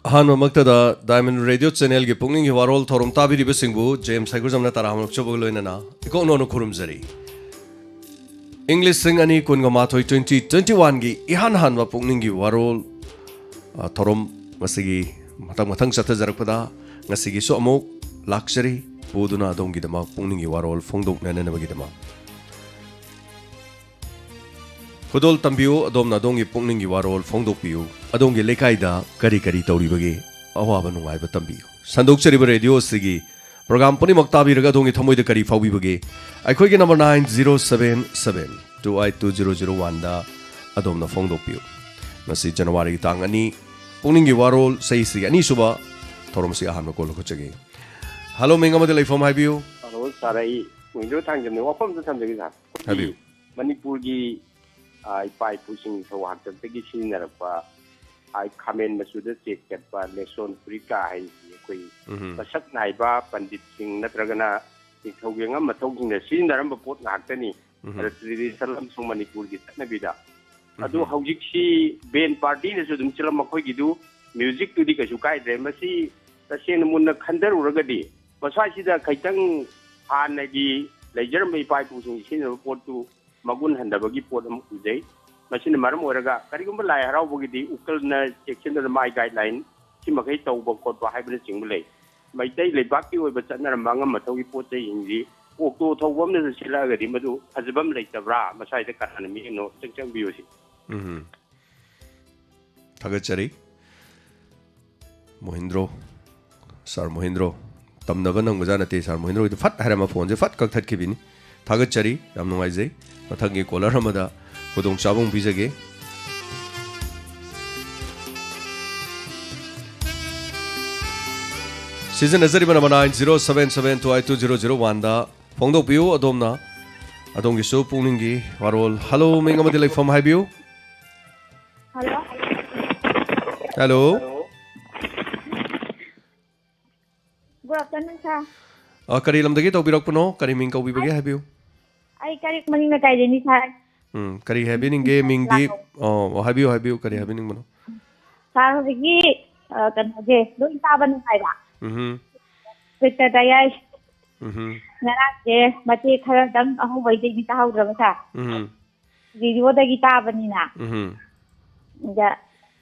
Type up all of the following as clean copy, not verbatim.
Hano Maktada Diamond Radio Channel ki Pukning ki Warol Thorum Tabiri Besingbu James Haigurjamna Taram Choboloinana Iko no Kurumzari English sing ani kun gamatoi 2021 gi ihan hanwa Pukning gi Warol Thorum ngasigi matang sathajarakpada ngasigi so amuk luxury buduna dongi dama Pukning gi Warol phongdok nana bagi dama Kudol tambiu adom na dongi Pukning gi Warol phongdok piu adongi lekaida kari tauri bagi awaba nungai ba tambiu sandok cheriba radio sigi program puni maktabi raga dongi thamoi de kari fawi bagi akhoi gi number 9077282001 da adom na phongdok piu masi January tang ani Pukning gi Warol sei si ani suba thorom si ahan ko lo chage hello menga ma de lai from habiu hello sarai mundo tang jam ne wapam ta samjagi sa habiu manipur gi ai pai pushing so hat te gi sinara pa ai khamen masuda check kat pa leson frika hai koi pasak nai ba pandit sing natragana ikhogenga mathong ne sinara ba pot ngak tani ratri salam sung manipur gi tatna bida adu haujik si ben party ne su dum chilam makhoi gi du music tu di ka su kai de masi taseng mun khandar uragadi masai sida khaitang han gi lejer mai pai pushing sinara pot tu magun handabagi pot am ujai machine maram oraga karigumba lai harau bogidi ukal na section da mai guideline si makai tau ba kot ba haibna chinglei mai dai le baki oi ba chana manga mathogi pot chai ingi okto thawam na sila ga di madu hajbam lai tabra masai da kan mi no changchang biyo si thagachari Mohindro sir Mohindro tamnaba nang majana te sir Mohindro itu fat harama phone je fat kak that kibini thagachari yam nungai jai mathagi caller hamada kodong chabong bijage season azari bana 9077282001 da phongdok piu adomna adongi so Pukning gi Warol hello menga madi like from habiu hello good afternoon sir kari lamdagi tawbirak puno kari ming kau bibage habiu ai kari maning na kai deni sir kari happening ge ming di habiu kari happening mano sir higi kan je do itaban hai ba Twitter da yai nara je mate khara dang ahu bai de bi ta hau dra sa video da gi ta bani na da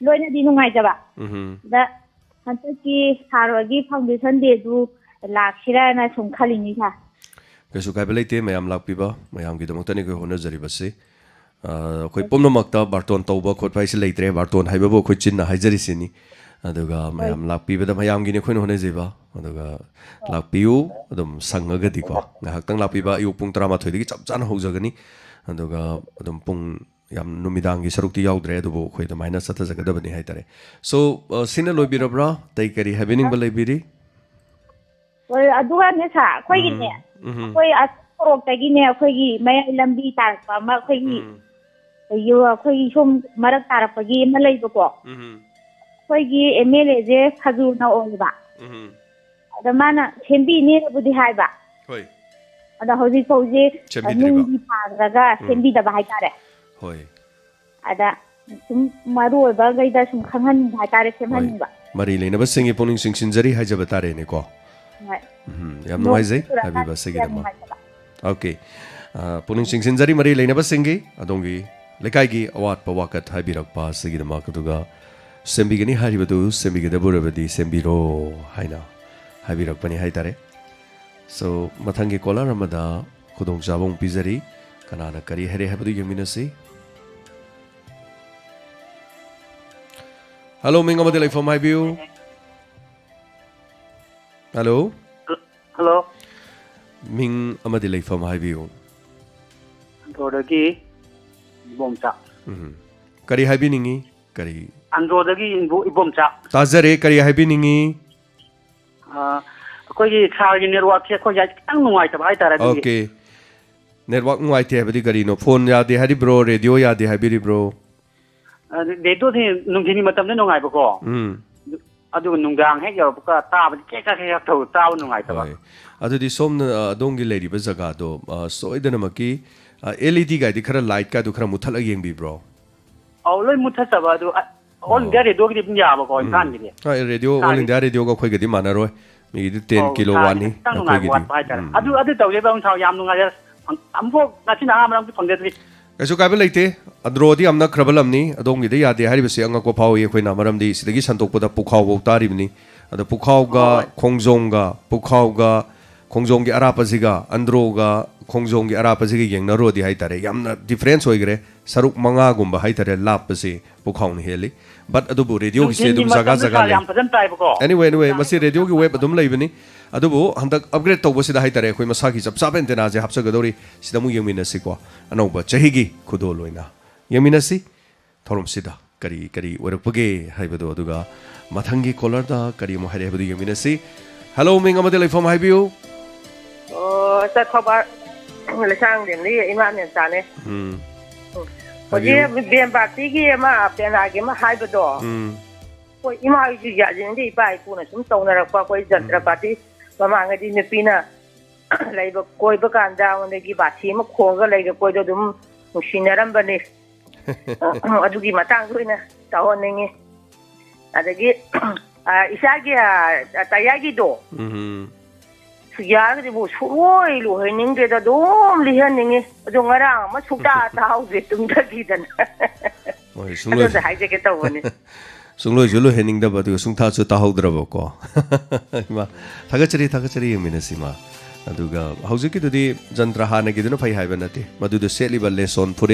loina di nungai ja ba da hantu ki haro gi foundation de du lakhira na sum khali ni sa kesu kai belai te mayam lakpiba mayam gi damok tani ko honor jari base koi pomno makta barton tawba khot pai se leitre barton haiba bo khoi chin na haijari sini aduga mayam lakpiba da mayam gi ne khoi honor jeba aduga lakpiu adum sangaga di ko ngahak tang lakpiba yu pung 13 digi chap chan hojagani aduga adum pung yam numidang gi sarukti yaudre adubo khoi da minus sata jagada bani haitare so sina loibirabra tai kari happening balai biri aduga ne sa khoi gi ne khoi asorok ta gi ne khoi gi mai lambi tar pa ma khoi gi yu khoi gi som marak tar pa gi ma lei ko khoi gi MLA je khaju na oi ba da mana sembi ne budi hai ba hoi ada hoji ko je nungi pa raga sembi da ba hai tare hoi ada sum maru ba gai da sum khangan hai tare semhan ba mari leina ba singi Pukning singsinjari hai jaba tare ne ko yam no jai habi ba segi dama okay Pukning singsinjari mari leina ba singi adongi lekai gi awat pa wakat habirak pa segi dama kutuga sembi gani haribadu sembi gada burabadi sembi ro haina habirak pani hai tare so mathangi caller amada khudong jabong pizari kanana kari here habadu yeminasi hello menga madi like from my view hello ming amadi like from my view androdagi ibomcha kari habiningi kari androdagi ibomcha tajare kari habiningi akogi charge network se ko jai tang nuai ta bai tara okay network nuai te habadi kari no phone ya de hari bro radio ya de habiri bro de to thi nungthini matam ne nuai ba ko adu nunggang hek yor ka ta ba ke ka tho ta nuai ta ba adudi somna adongi lady ba jaga do soidana maki LED ga di khara light ka du khara muthal yeng bi bro aw loi mutha sa ba du All India Radio ที่เป็นยาบ่ก่อนท่านกันเนี่ย radio all India radio ก็คุยกันที่มานะร้อยมีที่10 กิโลวัตต์นี่ ตั้งหน่วยวัดไปกันอดูเต่าเลี้ยงชาวยามตรงนั้นอันพวกนาชินามันต้องฟังเด็ดดิไอ้สุกายเป็นไรเตะอันโรที่อันนักคราบลำนี้อดงกิได้ยาเดียให้ไปเสียงก็พาวเยคุยนามารำดีสิ่งที่ฉันตกปวดปุกเขาบุตาริบนี้อันปุกเขาก็คงจงก็ปุกเขาก็คงจงกี่อาราปัสก็อันโรก็คงจงกี่อาราปัสก็ยังนรดีให้ตาเรยามน่ะ difference ไว้กันเลยสรุปมังงากุมบะให้ตาเรลาบปัสปุกเขานี่เฮลิบัดอดูบุเรดิโอกิเสดุมจักรเลย anyway มาสิเรดิโอกิเว็บอดูมเลยแบบนี้อดูบุฮันตักอัปเกรดตัวบุษได้ให้ตาเรคุยมาสักกี่จับซาเป็นเตนาเจฮับสักกระโดดสิดามุยังมีนัสิกว่าอันนั้นบัดเจฮิกิคุโดลอยนะยังมีนัสิทอรมสิดากรีวรปเกให้บดูดูกามาทั้งกี่คอลเลอร์ดากรีมให้บดูยังมีนัสิฮัลโหลมิงอามาเดลัยฟอร์มให้บิวจะเข้าบ้านเลยช่างเดี๋ยวนี้อิมานเนี่ยจานเนี่ยพอดีเบียนปาร์ตี้กี่มาเป็นอะไรกี่มาให้บดูพออิมานอยู่อย่างนี้ไปกูน่ะสมตรงนะเราพอจัดปาร์ตี้ประมาณกันที่ในปีน่ะอะไรแบบคุยประกันดาวในกี่บาทที่มาโค้งก็เลยก็คุยดูมุชินารัมบันนี่อดูกี่มาตั้งด้วยนะตอนนี้อะไรกี่อิสากี่ตายากี่โดยาก็จะบอกช่วยลูกให้นิ่งเดี๋ยวดูมเลี้ยงนิ่งจงกระร่างมาสุดาเท้าเด็ดตรงนั้นกี่ดันสุงเลยจะหายใจกันตัวนี่สุงเลยจุลุเห็นนิ่งดับตัวสุงท้าสุดท้าหูดระบบก็มาทักเฉลี่ยมีนะสิมาดูก็เขาจะคิดดูดีจันทราหานะคิดดูนะไฟหายไปนั่นทีมาดูดูเซลีบัลเลสอนพูด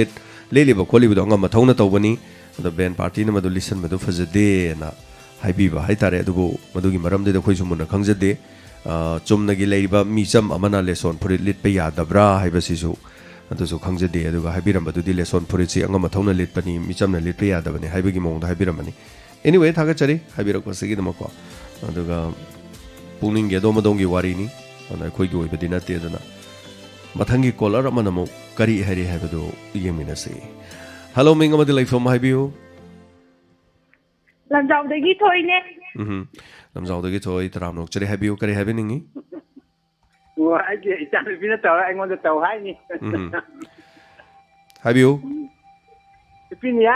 เล่ลิบัลคนลิบัลงามาท้องนั่นตัววันนี้มาดูเบนปาร์ตี้นะมาดูลิสันมาดูฟังเดย์นะให้บีบให้ตาเร่ดูมาดูกิมารำเดย์คุยสมุนนะขังเดย์จมนักกีฬาแบบมีจำอามันเลสอนพูดลิดไปยาดับราให้ไปสิสุอันตัวสุขังเดย์ดูก็ให้บีรำมาดูดีเลสอนพูดสิงามาท้องนั่นลิดปนีมีจำนั่นลิดไปยาดับนี่ให้ไปกิมองให้บีรำมันนี่ anyway ทักเฉลี่ยให้บีรำก็สิ่งที่มันก็ดูก็ปุ่นิ่งเกี่ยวมาดงกี่วารีนี่อันนั้นคุยกันไปดีนัดเดียวนะมาทั้งกี่คนแล้วมันน่ะมั้งการีให้ไปดูยังมีนะสิฮัลโหลมิงอามาเดลัยฟอร์มให้บิวลำจองเด็กที่ถอยเนี่ยลำจองเด็กที่ถอยตรามนกจะได้ให้บิวการีให้บิวนี่ว่าไอ้จันทร์พี่น่ะเต่าไอ้งอนจะเต่าให้นี่ให้บิวพี่เนี่ย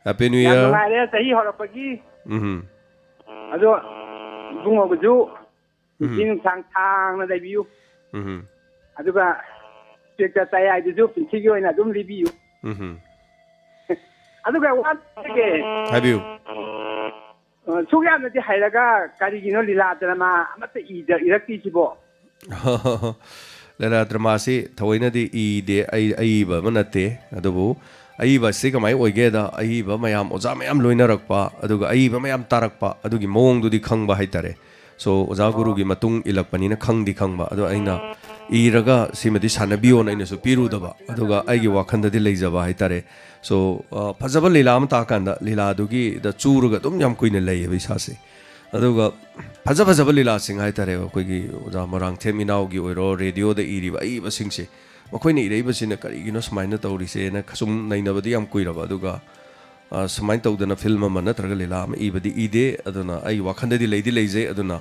Happy New Year ยังไงเนี่ยแต่ที่ฮอร์ปกี้อะดูบุ้งออกจูยิงทางนะได้บิวอะดูก็เจ้าจะใจไอ้จูเป็นที่ย่อยนะดูรีวิวอะดูก็ว่าเก๋ให้บิวทุกอย่างมันจะให้แล้วก็การกินลีลาจะมามันจะอีรักที่ชิบะลีลาจะมาสิทว่านี่ดีเดไอ้แบบมันนั่นเตะอะดูบุไอ้แบบสิก็ไม่โอ้ยเกดไอ้แบบไม่ยามโอ้จ้าไม่ยามลอยน่ารักปะอะดูก็ไอ้แบบไม่ยามตารักปะอะดูกี่มองดูดิขังบ่ให้ตาเร่ so โอ้จ้ากูรู้กี่มาตุงอิลักปนีนะขังดิขังบ่อะดูไอ้น่ะอีรักก็สิมาดิฉันน่ะบิโอนะไอ้เนี่ย so พิรุดบ่อะดูก็ไอ้กี่ว่าขันได้เลยจ้าบ่ให้ตาเร่ so พัชบัลลีลามตากันดะลีลาดูกี่ดะจูรุก็ตุ้มยำคุยเนี่ยเลยวิชาสิอะดูก็พัชบัลลีลาสิงให้ตาเร่คุยกี่โอ้จ้ามรังเทมินาวกี่โอ้ยรอเรดิโอเดอีรีบ่ไอ้บ่สิงสิว่าคุยนี่ได้บ่สินะก็อีกน่ะสมัยนั้นตัวดิเซนะซุมในน่ะบ่ได้ยำคุยละบ่ดูก็สมัยตัวดะนะฟิล์มมันนะตระกลีลามอีบ่ดีอีเดอะดูนะไอ้ว่าขันได้เลยเจอะดูนะ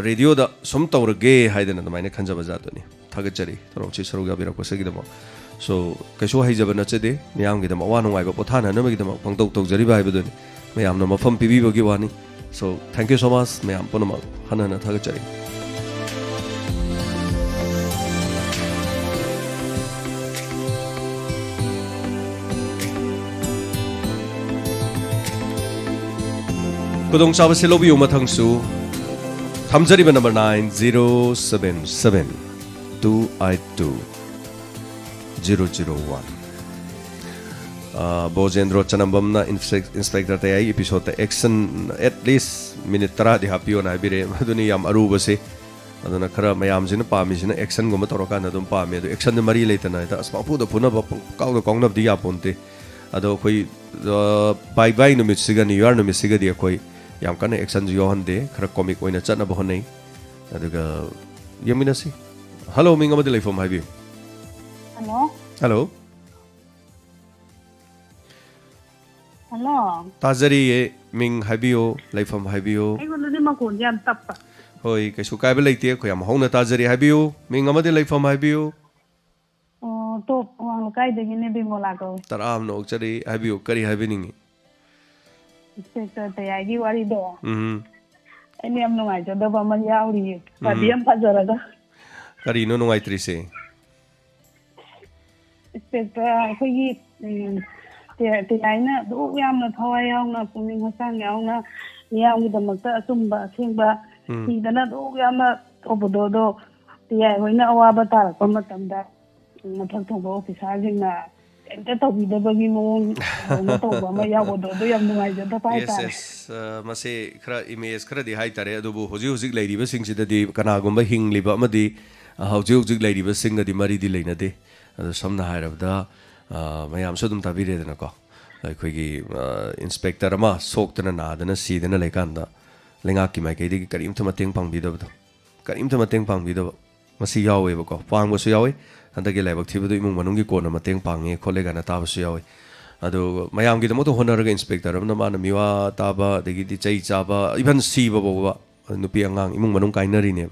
เรดิโอดะสมตัวเกให้เดนะทำไมเนี่ยขันจะบ่จาตัวนี่ทักจริตเราชิสรุกาบิรักก็สกิดมั้ง so ก็ช่วยให้จะเป็นนัดเจดีไม่ยามกิดมั้งว่าน้องไอ้บ่ปทานนะไม่กิดมั้งฟังตัวจริตไปบ่ดูนี่ไม่ยามน้ำมาฟังปีบีบ่กี่วันนี่ so thank you so much ไม่ยามปนมั้งฮันนะทักจริตก็ต้องชาวเซโลบิวมาทั้งสู้ทำจริตเป็น number 977-282-001โบเจนโรจันบัมนะinspectorแต่ไอ้ episode แต่ action at least มินิตระที่ฮับพิโอนะบิเรมาดูนี่ยามอารูบสิอันนั้นครับมายามจินป้ามีจิน action ก็มาตรการนะดูป้ามีดู action เนี่ยมารีเลยแต่ไหนแต่สมัครพูดแต่พูดนะแบบก้าวกับกองนับดีอ่ะปุ่นตีอะดูคุยบายนุ่มสิกันนิวยอร์กนุ่มสิกันเดียคุยยามกันเนี่ย action จะย้อนเดคราคอมิกไว้นะจัดนะบ่คนนี้อะดูก็ยังมีนะสิฮัลโหลมิงก็มาดีเลยฟอร์มไฮบิวฮัลโหลตาจรีมิงไฮบิโอไลฟ์ฟอร์มไฮบิโอไอ้คนนี้มาคุณยันตับปะเฮ้ยก็สุกายไปเลยเตี้ยคุยมาห้องน่ะตาจรีไฮบิโอมิงก็มาดีไลฟ์ฟอร์มไฮบิโอตัววางลูกไก่เดี๋ยวนี้บิโมลาโก้ตารามนกจรีไฮบิโอคดีไฮบินิ่ง inspector tayagi wari do ani am nungai jo da ba man yauri padi am phajaraga kari no nungai trise inspector khoi tayina do yamna thawai yauna puming hasang yauna yam gi damakta asumba singba idana do yamna obodo do tayai hoina awaba tarakpa matamda mathak thoba officer jingna enta tawbidabagi mong tawba ma yabodo do yam nungai jo da pai ta yes mase khara image khara di hai tare adubu hoji hoji leiriba singsida di kanagumba hingliba amadi hoji hoji leiriba singa di mari di leinade adu samna hairabda mayam so dum tabire dana ko aikoigi inspector ama soktana nadana sidana lekanda lenga ki mai kedi karim thama teng pangbidabdo karim thama teng pangbidaba masi yawe ba ko pangbo su yawe andagi lebak thibudu imung manungi kona mateng pange kholega na tabasu yawe ado mayam gi damo to honaraga inspector amna mana miwa taba degi di chai chaba even siba boba nupi angang imung manung kainari ne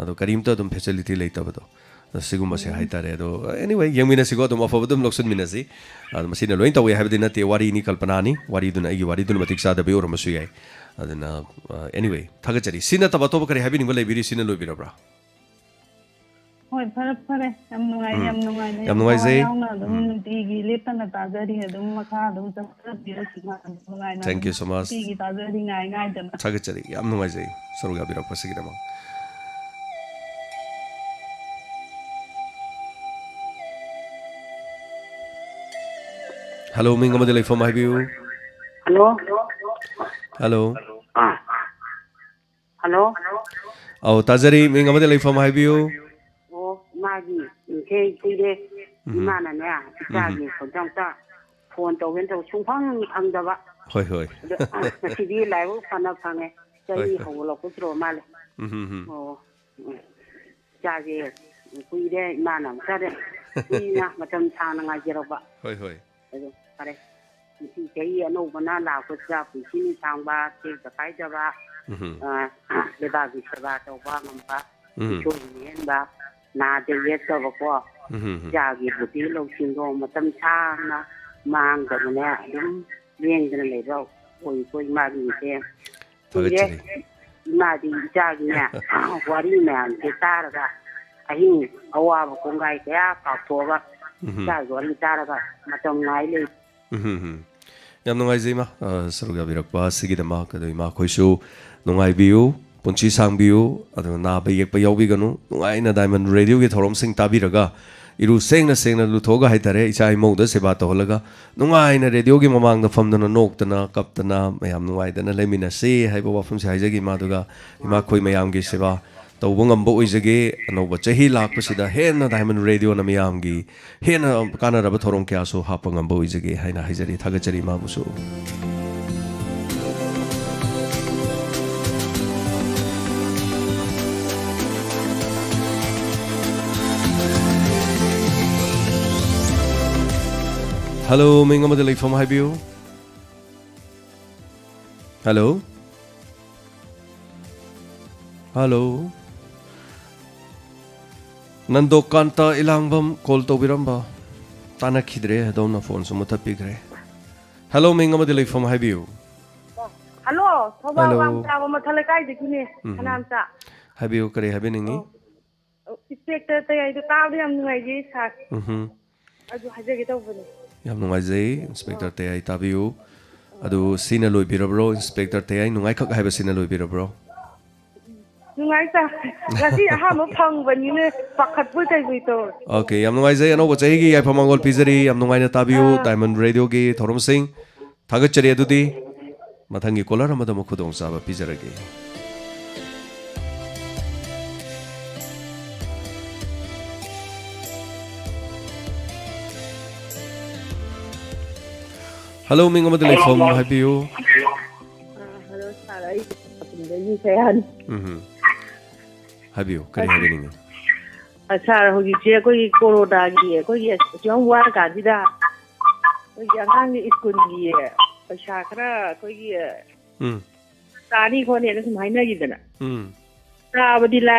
ado karimta dum facility leitabado siguma se haitare ado anyway yamina sigo dum afabadum loksun minasi ado masina loin tawe habdina te wari ni kalpana ni wari dun agi wari dun matik sa da be oramasu yai adana anyway thagachari sina taba to kare habini ngole biri sina loibira bra hoi pare yam nungai zai tigi lepana tajari adum makha adum bira singa nungai na thank you so much tigi tajari ngai dana thagachari yam nungai zai saruga birak pasigina ma hello minga madele from highview hello oh tajari minga madele from highview magi ke tide mana ne jagi ko jangta phone to wen to chungphang angdaba hoi tv live phana phange chai ho lo ko tro male oh jagi kuide mana sare ina matam thana nga jeroba hoi pare ti chai ano bana la ko ja pi ni sangba te ta kai jaba le ba bi saba to ba ngamba chu ni ba na de yeso ko jagi buti lo singo matam thana mang da ne dum leng da le ro koi ma gi te thagachari ma di jagi ne wari man te taraga ahi awa ko ngai ka ka to ba jagi wari taraga matam nai le yam nungai zai ma saruga birakpa sigidama kadoi ma khoisu nungai biu punchi sangbiu adu na ba yek pa yawbi ganu nungai na diamond radio ge thorom sing tabiraga iru sengna luthoga haitare ichai mauda seba to holaga nungai na radio ge mamang na famdana noktana kaptana mayam nungai dana lemina se haiba wafam se haijagi ma duga ima khoi mayam ge seba tawba ngamba oijage anoba chahi lakpasida hena diamond radio na mayam gi hena kana raba thorom kya so hapa ngamba oijage haina haijari thagachari ma busu hello minga madele from highview hello nando kanta ilangbam call to biramba tana khidre dona phone so mata pigre hello minga madele from highview hello thoba wang ta ma thale kai de kini kanam ta highview kare habeningi inspector te ai to ta yam ngai ji sa adu haje ge to bune yam nungai zai inspector te ai tabiu adu sina loi birabro inspector te ai nungai khak haiba sina loi birabro nungai ta gasi ha mo phang bani ne pakhat bu tai bu to okay yam nungai zai ano bachai gi ai phamangol pizari yam nungai na tabiu diamond radio gi thorom sing thagachari adudi mathangi kolar amada mo khudong saba pizarage hello minga madele from highview hello sarai apne ji sayan highview kare habeningi sar hogi je koi corona gi koi jong war ga di da koi yang ni school gi pasha kra koi gi tani ko ne na mai na gi da na ta ba di la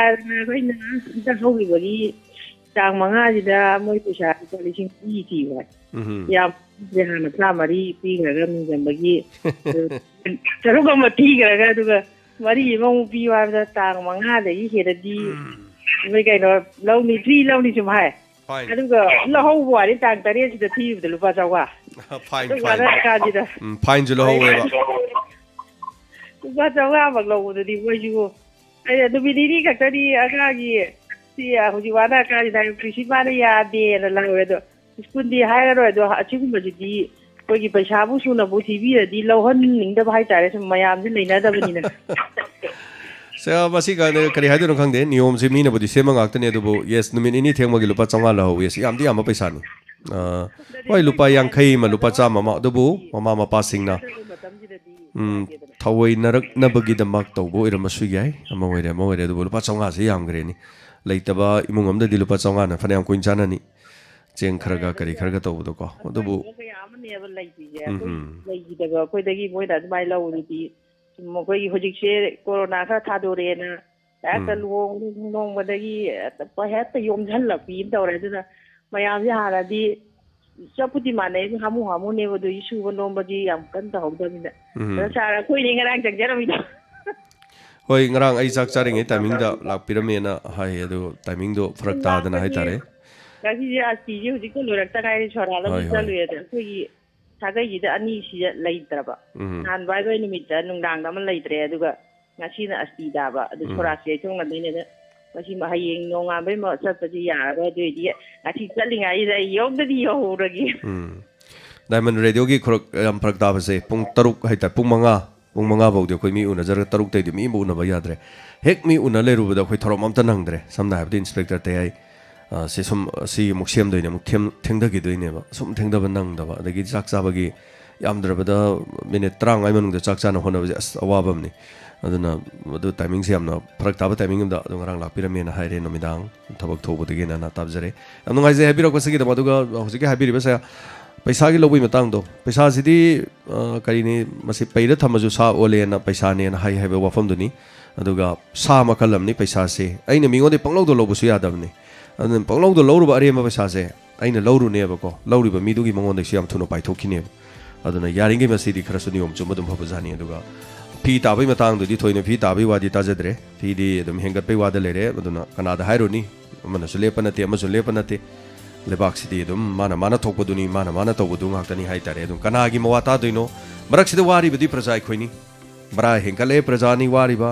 koi na da hogi gi tang manga ji da moi pasha ko li sing ji ji wa ya ꯍꯥꯟꯅ 30 ꯄꯤꯈ꯭ꯔꯒ ꯃꯤꯡꯖꯟꯕꯒꯤ ꯇꯔꯨꯛ ꯑꯃ ꯊꯤꯈ꯭ꯔꯒ ꯑꯗꯨꯒ 4 ꯑꯃꯃꯨꯛ ꯄꯤꯌꯨ ꯍꯥꯏꯕꯗ ꯇꯥꯡ 5ꯗꯒꯤ ꯍꯦꯟꯅꯗꯤ ꯃꯣꯏ ꯀꯩꯅꯣ ꯂꯧꯅꯤ 3 ꯂꯧꯅꯤ ꯁꯨꯝ ꯍꯥꯏ ꯑꯗꯨꯒ ꯂꯧꯍꯧꯕ ꯋꯥꯅꯤ ꯇꯥꯡ 8 ꯊꯤꯕꯗ ꯂꯨꯄꯥ 500 ꯐꯥꯏꯟꯁꯨ ꯂꯧꯍꯧꯋꯦꯕ ꯂꯨꯄꯥ 500ꯃꯛ ꯂꯧꯕꯗꯨꯗꯤ ꯃꯣꯏꯁꯨ ꯑꯩꯅ ꯅꯨꯃꯤꯠ 2 ꯈꯛꯇꯅꯤ ꯑꯉꯥꯡꯒꯤ ꯁꯤ ꯍꯧꯖꯤꯛ ꯋꯥꯅ ꯀꯥꯔꯤꯗ ꯄ꯭ꯔꯤꯟꯁꯤꯄꯥꯜꯅ ꯌꯥꯗꯦꯅ ꯂꯧꯋꯦ ꯑꯗꯣ ꯁ꯭ꯀꯨꯜꯗꯤ ꯍꯥꯏꯔꯔꯣꯏ ꯑꯗꯣ ꯑꯁꯤꯒꯨꯝꯕꯁꯤꯗꯤ ꯑꯩꯈꯣꯏꯒꯤ ꯄꯩꯁꯥꯕꯨ ꯁꯨꯅꯕꯨ ꯊꯤꯕꯤꯔꯗꯤ ꯂꯧꯍꯟꯅꯤꯡꯗꯕ ꯍꯥꯏꯇꯥꯔꯦ ꯁꯨꯝ ꯃꯌꯥꯝꯁꯤ ꯂꯩꯅꯗꯕꯅꯤꯅ ꯃꯁꯤ ꯀꯔꯤ ꯍꯥꯏꯗꯣꯏꯅꯣ ꯈꯪꯗꯦ ꯅꯤꯌꯣꯝꯁꯤ ꯃꯤꯅꯕꯨꯗꯤ ꯁꯦꯝꯕ ꯉꯥꯛꯇꯅꯤ ꯑꯗꯨꯕꯨ ꯌꯦꯁ ꯅꯨꯃꯤꯠ 2 ꯊꯦꯡꯕꯒꯤ ꯂꯨꯄꯥ 500 ꯂꯧꯍꯧꯋꯤ ꯁꯤ ꯌꯥꯝꯗꯤ ꯌꯥꯝꯕ ꯄꯩꯁꯥꯅꯤ ꯍꯣꯏ ꯂꯨꯄꯥ 50 ꯑꯃ ꯂꯨꯄꯥ 100 ꯑꯃ ꯑꯗꯨꯕꯨ ꯃꯃꯥ ꯃꯄꯥꯁꯤꯡꯅ ꯊꯑꯣꯏꯅꯔꯛꯅꯕꯒꯤꯗꯃꯛ ꯇꯧꯕ ꯑꯣꯏꯔꯝꯃꯁꯨ ꯌꯥꯏ ꯑꯃ ꯑꯣꯏꯔꯦ ꯑꯗꯨꯕꯨ ꯂꯨꯄꯥ 500ꯁꯤ ꯌꯥꯝꯈ꯭ꯔꯦꯅꯤ ꯂꯩꯇꯕ ꯏꯃꯨꯡ ꯑꯃꯗꯗꯤ ꯂꯨꯄꯥ 500ꯅ ꯐꯅꯌꯥꯝ ꯀꯨꯏꯅ ꯆꯥꯅꯅꯤ ꯆꯦꯡ ꯈꯔꯒ ꯀꯔꯤ ꯈꯔꯒ ꯇꯧꯕꯗꯣꯀꯣ ꯑꯗꯨꯕꯨ ꯀꯌꯥ ꯑꯃꯅꯦꯕ ꯂꯩꯇ꯭ꯔꯤꯁꯦ ꯑꯩꯈꯣꯏ ꯂꯩꯈꯤꯗꯕ ꯑꯩꯈꯣꯏꯗꯒꯤ ꯃꯣꯏꯅ ꯑꯗꯨꯃꯥꯏꯅ ꯂꯧꯔꯗꯤ ꯁꯨꯝ ꯑꯩꯈꯣꯏꯒꯤ ꯍꯧꯖꯤꯛꯁꯦ ꯀꯣꯔꯣꯅꯥ ꯈꯔ ꯊꯥꯗꯣꯔꯛꯑꯦꯅ ꯍꯦꯛꯇ ꯂꯨꯍꯣꯡꯕꯗꯒꯤ ꯍꯦꯛꯇ ꯌꯣꯝꯁꯤꯜꯂꯛꯄꯤ ꯑꯃ ꯇꯧꯔꯦ ꯑꯗꯨꯅ ꯃꯌꯥꯝꯁꯦ ꯍꯥꯟꯅꯗꯤ ꯆꯞꯄꯨꯗꯤ ꯃꯥꯟꯅꯩ ꯍꯥꯃꯨꯅꯦꯕ ꯑꯗꯨ ꯁꯨꯕ ꯅꯣꯝꯕꯗꯤ ꯌꯥꯝ ꯀꯟꯅ ꯇꯧꯍꯧꯗꯕꯅꯤꯅ ꯑꯗ ꯁꯥꯔ ꯑꯩꯈꯣꯏꯅꯦ ꯉꯔꯥꯡ ꯆꯪꯖꯔꯝꯃꯤꯗꯣ ꯍꯣꯏ ꯉꯔꯥꯡ ꯑꯩ ꯆꯥꯛ ꯆꯥꯔꯤꯉꯩ ꯇꯥꯏꯃꯤꯡꯗ ꯂꯥꯛꯄꯤꯔꯝꯃꯦꯅ ꯍꯥꯏ ꯑꯗꯨ ꯇꯥꯏꯃꯤꯡꯗꯣ ꯐꯔꯛ ꯇꯥꯗꯅ ꯍꯥꯏꯇꯥꯔꯦ ꯉꯁꯤꯁꯦ ꯑꯁꯇꯤꯁꯦ ꯍꯧꯖꯤꯛꯇ ꯂꯣꯏꯔꯛꯇ ꯉꯥꯏꯔꯤ ꯁꯣꯔꯥꯠ ꯑꯃ ꯆꯠꯂꯨꯏ ꯑꯗ ꯑꯩꯈꯣꯏꯒꯤ ꯁꯥꯒꯩꯁꯤꯗ 2 ꯁꯤꯗ ꯂꯩꯇ꯭ꯔꯕ ꯅꯍꯥꯟ ꯚꯥꯏꯕꯩ ꯅꯨꯃꯤꯠꯇ ꯅꯨꯡꯗꯥꯡꯗ ꯑꯃ ꯂꯩꯇ꯭ꯔꯦ ꯑꯗꯨꯒ ꯉꯁꯤꯅ ꯑꯁꯇꯤ ꯇꯥꯕ ꯑꯗꯨ ꯁꯣꯔꯥꯠꯁꯦ ꯆꯣꯡꯅꯗꯣꯏꯅꯦ ꯑꯗ ꯉꯁꯤ ꯍꯌꯦꯡ ꯅꯣꯡꯉꯥꯟꯕꯩ ꯆꯠꯄꯁꯤ ꯌꯥꯔꯔꯣꯏ ꯑꯗꯨꯏꯗꯤ ꯉꯁꯤ ꯆꯠꯂꯤꯉꯩꯁꯤꯗ ꯑꯩ ꯌꯧꯗꯗꯤ ꯌꯧꯍꯧꯔꯒꯦ ꯗꯥꯏꯃꯟ ꯔꯦꯗꯤꯑꯣꯒꯤ ꯌꯥꯝ ꯐꯔꯛ ꯇꯥꯕꯁꯦ ꯄꯨꯡ 6 ꯍꯥꯏꯇꯥꯔꯦ ꯄꯨꯡ 5 ꯐꯥꯎꯗꯤ ꯑꯩꯈꯣꯏ ꯃꯤ ꯎꯅꯖꯔꯒ 6ꯇꯩꯗꯤ ꯃꯤ ꯑꯃ ꯎꯅꯕ ꯌꯥꯗ꯭ꯔꯦ ꯍꯦꯛ ꯃꯤ ꯎꯅ ꯂꯩꯔꯨꯕꯗ ꯑꯩꯈꯣꯏ ꯊꯧꯔꯝ ꯑꯝꯇ ꯅꯪꯗ꯭ꯔꯦ ꯁꯝꯅ ꯍꯥꯏꯔꯕꯗ ꯏꯟꯁꯄꯦꯛꯇꯔ ꯇꯌꯥꯏ ꯁꯤ ꯑꯃꯨꯛ ꯁꯦꯝꯗꯣꯏꯅꯦ ꯑꯃꯨꯛ ꯊꯦꯡꯊꯈꯤꯗꯣꯏꯅꯦꯕ ꯁꯨꯝ ꯊꯦꯡꯊꯕ ꯅꯪꯗꯕ ꯑꯗꯒꯤ ꯆꯥꯛ ꯆꯥꯕꯒꯤ ꯌꯥꯝꯗ꯭ꯔꯕꯗ ꯃꯤꯅꯤꯠ 35 ꯃꯅꯨꯡꯗ ꯆꯥꯛ ꯆꯥꯅ ꯍꯣꯠꯅꯕꯁꯦ ꯑꯁ ꯑꯋꯥꯕ ꯑꯃꯅꯤ ꯑꯗꯨꯅ ꯑꯗꯨ ꯇꯥꯏꯃꯤꯡꯁꯦ ꯌꯥꯝꯅ ꯐꯔꯛ ꯇꯥꯕ ꯇꯥꯏꯃꯤꯡ ꯑꯃꯗ ꯑꯗꯨ ꯉꯔꯥꯡ ꯂꯥꯛꯄꯤꯔꯝꯃꯦꯅ ꯍꯥꯏꯔꯦ ꯅꯨꯃꯤꯗꯥꯡ ꯊꯕꯛ ꯊꯣꯛꯧꯕꯗꯒꯤꯅ ꯇꯥꯕꯖꯔꯦ ꯌꯥꯝ ꯅꯨꯡꯉꯥꯏꯖꯩ ꯍꯥꯏꯕꯤꯔꯛꯄꯁꯤꯒꯤꯗꯃꯛ ꯑꯗꯨꯒ ꯍꯧꯖꯤꯛꯀꯤ ꯍꯥꯏꯕꯤꯔꯤꯕꯁꯦ ꯄꯩꯁꯥꯒꯤ ꯂꯧꯕꯒꯤ ꯃꯇꯥꯡꯗꯣ ꯄꯩꯁꯥꯁꯤꯗꯤ ꯀꯔꯤꯅꯤ ꯃꯁꯤ ꯄꯩꯔ ꯊꯝꯃꯁꯨ ꯁꯥ ꯑꯣꯜꯂꯦꯅ ꯄꯩꯁꯥꯅꯦꯅ ꯍꯥꯏꯕ ꯋꯥꯐꯝꯗꯨꯅꯤ ꯑꯗꯨꯒ ꯁꯥ ꯃꯈꯜ ꯑꯃꯅꯤ ꯄꯩꯁꯥꯁꯦ ꯑꯩꯅ ꯃꯤꯉꯣꯟꯗ ꯄꯪꯂꯧꯗ ꯂꯧꯕꯁꯨ ꯌꯥꯗꯕꯅꯤ ꯑꯗꯨꯅ ꯄꯪꯂꯧꯗ ꯂꯧꯔꯨꯕ ꯑꯔꯦꯝꯕ ꯄꯩꯁꯥꯁꯦ ꯑꯩꯅ ꯂꯧꯔꯨꯅꯦꯕꯀꯣ ꯂꯧꯔꯤꯕ ꯃꯤꯗꯨꯒꯤ ꯃꯉꯣꯟꯗꯒꯤꯁꯨ ꯌꯥꯝ ꯊꯨꯅ ꯄꯥꯏꯊꯣꯛꯈꯤꯅꯦꯕ ꯑꯗꯨꯅ ꯌꯥꯔꯤꯉꯩ ꯃꯁꯤꯗꯤ ꯈꯔꯁꯨ ꯅꯤꯌꯣꯝ ꯆꯨꯝꯕ ꯑꯗꯨꯝ ꯐꯕꯖꯥꯠꯅꯤ ꯑꯗꯨꯒ ꯐꯤ ꯇꯥꯕꯒꯤ ꯃꯇꯥꯡꯗꯨꯗꯤ ꯊꯣꯏꯅ ꯐꯤ ꯇꯥꯕꯒꯤ ꯋꯥꯗꯤ ꯇꯥꯖꯗ꯭ꯔꯦ ꯐꯤꯗꯤ ꯑꯗꯨꯝ ꯍꯦꯟꯒꯠꯄꯒꯤ ꯋꯥꯗ ꯂꯩꯔꯦ ꯑꯗꯨꯅ ꯀꯅꯥꯗ ꯍꯥꯏꯔꯨꯅꯤ ꯑꯃꯅꯁꯨ ꯂꯦꯞꯄ ꯅꯠꯇꯦ ꯑꯃꯁꯨ ꯂꯦꯞꯄ ꯅꯠꯇꯦ ꯂꯩꯕꯥꯛꯁꯤꯗꯤ ꯑꯗꯨꯝ ꯃꯥꯅ ꯊꯣꯛꯄꯗꯨꯅꯤ ꯃꯥꯅ ꯇꯧꯕꯗꯨ ꯉꯥꯛꯇꯅꯤ ꯍꯥꯏꯇꯥꯔꯦ ꯑꯗꯨꯝ ꯀꯅꯥꯒꯤ ꯃꯋꯥ ꯇꯥꯗꯣꯏꯅꯣ ꯃꯔꯛꯁꯤꯗ ꯋꯥꯔꯤꯕꯗꯤ ꯄ꯭ꯔꯖꯥ ꯑꯩꯈꯣꯏꯅꯤ ꯕꯔꯥ ꯍꯦꯟꯒꯠꯂꯦ ꯄ꯭ꯔꯖꯥꯅꯤ ꯋꯥꯔꯤꯕ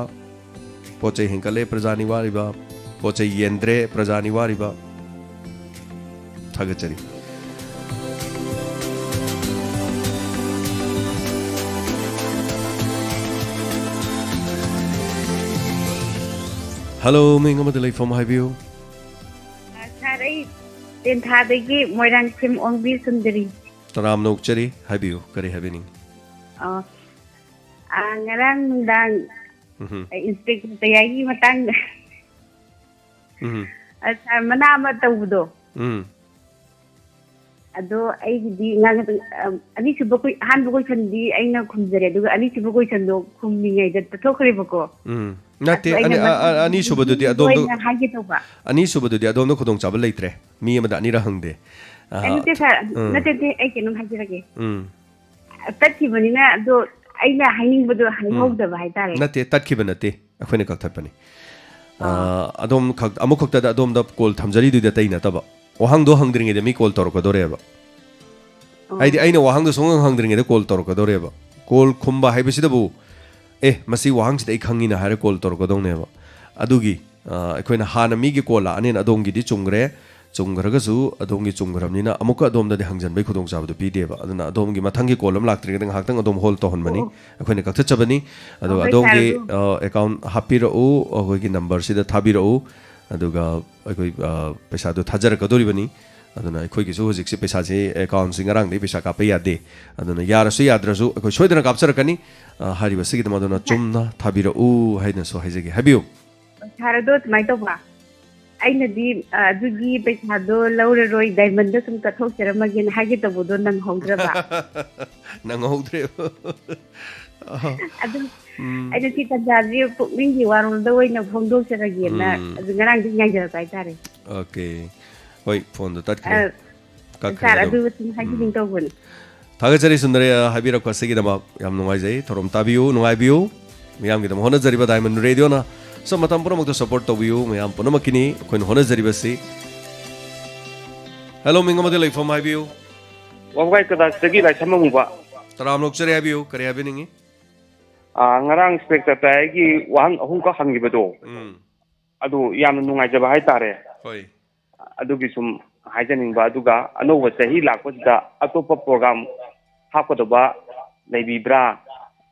ꯄꯣꯠ ꯆꯩ ꯍꯦꯟꯒꯠꯂꯦ ꯄ꯭ꯔꯖꯥꯅꯤ ꯋꯥꯔꯤꯕ ꯄꯣꯠ ꯆꯩ ꯌꯦꯟꯗ꯭ꯔꯦ ꯄ꯭ꯔꯖꯥꯅꯤ ꯋꯥꯔꯤꯕ ꯊꯥꯒꯠꯆꯔꯤ ꯍꯜꯂꯣ ꯃꯤꯡ ꯑꯃꯗ ꯂꯩꯐꯝ ꯍꯥꯏꯕꯤꯌꯨ ꯁꯥꯔ ꯑꯩ ꯇꯦꯟꯊꯥꯗꯒꯤ ꯃꯣꯏꯔꯥꯡꯊꯦꯝ ꯑꯣꯡꯕꯤ ꯁꯨꯟꯗꯔꯤ ꯇꯔꯥꯝꯅ ꯑꯣꯛꯆꯔꯤ ꯍꯥꯏꯕꯤꯌꯨ ꯀꯔꯤ ꯍꯥꯏꯕꯤꯅꯤꯡꯉꯤ ꯉꯔꯥꯡ ꯅꯨꯡꯗꯥꯡ ꯏꯟꯁꯄꯦꯛꯇꯔ ꯇꯌꯥꯏꯒꯤ ꯃꯇꯥꯡꯗ ꯁꯥꯔ ꯃꯅꯥ ꯑꯃ ꯇꯧꯕꯗꯣ ꯑꯗꯣ ꯑꯩꯒꯤꯗꯤ ꯑꯅꯤꯁꯨꯕ ꯑꯍꯥꯟꯕ ꯀꯣꯏꯁꯟꯗꯤ ꯑꯩꯅ ꯈꯨꯝꯖꯔꯦ ꯑꯗꯨꯒ ꯑꯅꯤꯁꯨꯕ ꯀꯣꯏꯁꯟꯗꯣ ꯈꯨꯝꯃꯤꯉꯩꯗ ꯇꯠꯊꯣꯛꯈ꯭ꯔꯦꯕꯀꯣ ꯅꯠꯇꯦ ꯑꯅꯤꯁꯨꯕꯗꯨꯗꯤ ꯑꯗꯣꯝꯗ ꯍꯥꯏꯒꯦ ꯇꯧꯕ ꯑꯅꯤꯁꯨꯕꯗꯨꯗꯤ ꯑꯗꯣꯝꯗ ꯈꯨꯗꯣꯡꯆꯥꯕ ꯂꯩꯇ꯭ꯔꯦ ꯃꯤ ꯑꯃꯗ ꯑꯅꯤꯔꯛ ꯍꯪꯗꯦ ꯅꯠꯇꯦ ꯁꯥꯔ ꯅꯠꯇꯦ ꯑꯩ ꯀꯩꯅꯣꯝ ꯍꯥꯏꯖꯔꯒꯦ ꯇꯠꯈꯤꯕꯅꯤꯅ ꯑꯗꯣ ꯑꯩꯅ ꯍꯥꯏꯅꯤꯡꯕꯗꯣ ꯍꯥꯏꯍꯧꯗꯕ ꯍꯥꯏꯇꯥꯔꯦ ꯅꯠꯇꯦ ꯇꯠꯈꯤꯕ ꯅꯠꯇꯦ ꯑꯩꯈꯣꯏꯅ ꯀꯛꯊꯠꯄꯅꯤ ꯑꯗꯣꯝ ꯑꯃꯨꯛꯈꯛꯇꯗ ꯑꯗꯣꯝꯗ ꯀꯣꯜ ꯊꯝꯖꯔꯤꯗꯨꯗꯤ ꯑꯇꯩ ꯅꯠꯇꯕ ꯋꯥꯍꯪꯗꯣ ꯍꯪꯗ꯭ꯔꯤꯉꯩꯗ ꯃꯤ ꯀꯣꯜ ꯇꯧꯔꯛꯀꯗꯣꯔꯦꯕ ꯍꯥꯏꯗꯤ ꯑꯩꯅ ꯋꯥꯍꯪꯗꯣ ꯁꯨꯡꯍꯪ ꯍꯪꯗ꯭ꯔꯤꯉꯩꯗ ꯀꯣꯜ ꯇꯧꯔꯛꯀꯗꯣꯔꯦꯕ ꯀꯣꯜ ꯈꯨꯝꯕ ꯍꯥꯏꯕꯁꯤꯗꯕꯨ ꯃꯁꯤ ꯋꯥꯍꯪꯁꯤꯗ ꯑꯩ ꯈꯪꯉꯤꯅ ꯍꯥꯏꯔ ꯀꯣꯜ ꯇꯧꯔꯛꯀꯗꯧꯅꯦꯕ ꯑꯗꯨꯒꯤ ꯑꯩꯈꯣꯏꯅ ꯍꯥꯟꯅ ꯃꯤꯒꯤ ꯀꯣꯜ ꯂꯥꯛꯑꯅꯤꯅ ꯑꯗꯣꯝꯒꯤꯗꯤ ꯆꯨꯝꯈ꯭ꯔꯒꯁꯨ ꯑꯗꯣꯝꯒꯤ ꯆꯨꯝꯈ꯭ꯔꯕꯅꯤ나 ꯑꯃꯨꯛꯀ ꯑꯗꯣꯝꯗꯗꯤ ꯍꯪꯖꯟꯕꯒꯤ ꯈꯨꯗꯣꯡꯆꯥꯕꯗꯨ ꯄꯤꯗꯦꯕ ꯑꯗꯨꯅ ꯑꯗꯣꯝꯒꯤ ꯃꯊꯪꯒꯤ ꯀꯣꯜ ꯑꯃ ꯂꯥꯛꯇ꯭ꯔꯤꯉꯩꯗ ꯉꯥꯏꯍꯥꯛꯇꯪ ꯑꯗꯣꯝ ꯍꯣꯜ ꯇꯧꯍꯟꯕꯅꯤ ꯑꯩꯈꯣꯏꯅ ꯀꯛꯊꯠꯆꯕꯅꯤ ꯑꯗꯨꯒ ꯑꯗꯣꯝꯒꯤ ꯑꯦꯀꯥꯎꯟ ꯍꯥꯞꯄꯤꯔꯛꯎ ꯑꯩꯈꯣꯏꯒꯤ ꯅꯝꯕꯔꯁꯤꯗ ꯊꯥꯕꯤꯔꯛꯎ ꯑꯗꯨꯒ ꯑꯩꯈꯣꯏ ꯄꯩꯁꯥꯗꯨ ꯊꯥꯖꯔꯛꯀꯗꯣꯔꯤꯕꯅꯤ ꯑꯗꯨꯅ ꯑꯩꯈꯣꯏꯒꯤꯁꯨ ꯍꯧꯖꯤꯛꯁꯦ ꯄꯩꯁꯥꯁꯤ ꯑꯦꯀꯥꯎꯟꯁꯤ ꯉꯔꯥꯡꯗꯒꯤ ꯄꯩꯁꯥ ꯀꯥꯞꯄ ꯌꯥꯗꯦ ꯑꯗꯨꯅ ꯌꯥꯔꯁꯨ ꯌꯥꯗ꯭ꯔꯁꯨ ꯑꯩꯈꯣꯏ ꯁꯣꯏꯗꯅ ꯀꯥꯞꯆꯔꯛꯀꯅꯤ ꯍꯥꯏꯔꯤꯕꯁꯤꯒꯤꯗꯃꯛ ꯑꯗꯨꯅ ꯆꯨꯝꯅ ꯊꯥꯕꯤꯔꯛꯎ ꯍꯥꯏꯅꯁꯨ ꯍꯥꯏꯖꯒꯦ ꯍꯥꯏꯕꯤꯌꯨ ꯁꯥꯔ ꯑꯗꯣ ꯁꯨꯃꯥꯏꯅ ꯇꯧꯕ ꯑꯩꯅꯗꯤ ꯑꯗꯨꯒꯤ ꯄꯩꯁꯥꯗꯣ ꯂꯧꯔꯔꯣꯏ ꯗꯥꯏꯃꯟꯗ ꯁꯨꯝ ꯀꯠꯊꯣꯛꯆꯔꯝꯃꯒꯦꯅ ꯍꯥꯏꯒꯦ ꯇꯧꯕꯗꯣ ꯅꯪꯍꯧꯗ꯭ꯔꯕ ꯅꯪꯍꯧꯗ꯭ꯔꯦꯕ ꯑꯗꯨ ꯑꯩꯅ ꯁꯤ ꯇꯟꯖꯥꯁꯤ ꯄꯨꯛꯅꯤꯡꯒꯤ ꯋꯥꯔꯣꯜꯗ ꯑꯣꯏꯅ ꯐꯣꯡꯗꯣꯛꯆꯔꯒꯦꯅ ꯑꯗꯨ ꯉꯔꯥꯡꯗꯤ ꯉꯥꯏꯖꯔꯛꯄ ꯍꯥꯏꯇꯥꯔꯦ ꯑꯣꯀꯦ ꯍꯣꯏ ꯐꯣꯟꯗꯣ ꯇꯠꯈ꯭ꯔꯦ Sara adu haji to bun. Thagachari Sundare Habira Kwasigidama Yam Noise, Torom Tabiu, Noibu, Miam Gidam Honazariba Diamond Radio na. So Matampuro to support of you, Miam Ponomakini, Queen Honazaribasi. Hello, Mingamadele from my view. What way could I say like some of what? Taram Luxury have you, Kariabini? Ngarang spectator, one Hunka Hangibedo. Adu Yam Nungajaba Haitare. Adubisum Haijaning Baduga, I know what the Hila was the Atopa program, Hakotoba, maybe Bra,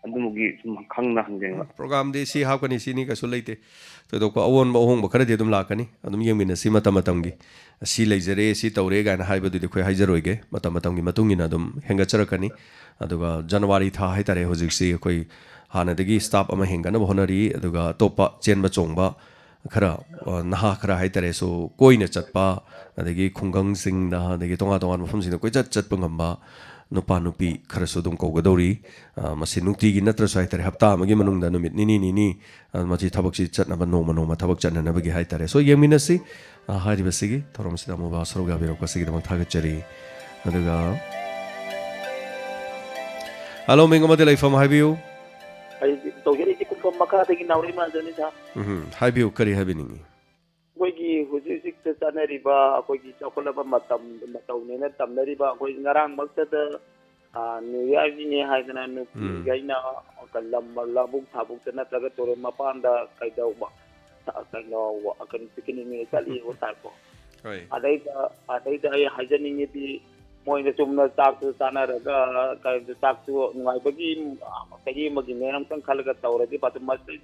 and Dumugi, some Kanga Hanging. Program they see how can you see Nika so late. To the Kawan Bohom Bakaradum Lakani, and the Yamin Simatamatangi. Si laser, si taurega and hybrid the Quahajaroge, Matamatangi Matunginadum, Hengacharakani, Aduga, January Tahitare, Hosixi, Koi Hanadegi, stop on my Hengana Honori, Aduga, Topa, Chen Bachomba. Kara naha kara haitare so koi na chatpa adagi khungang sing na adagi tonga tonga mafam sing koi chatpa ngamba nupa nupi kara so dum ko gadori masi nungti gi natra so haitare hapta amagi manung da numit ni machi thabak si chatna ba no thabak chatna na bagi haitare so yemina si hari basigi thorom sida mo ba soroga biro ko sigi dam thaga chari adaga hello mingama de life from habiu Makati Nauri Manzanita. Habiu Kari Habini. Wigi, who is sick to Sanariba, Kogi Chocolaba Matam, Matonina, Tamariba, going around Makata, New Yavini, Hagan, Gaina, Kalamba, Tabu, Senatagator, Mapanda, Kaidoba. I know I can speak in Italy or Tapo. Ada hygienic the more in the Sumna talk to Sanaraga, talk to my begin, Magimam, Kalagat already, but the must be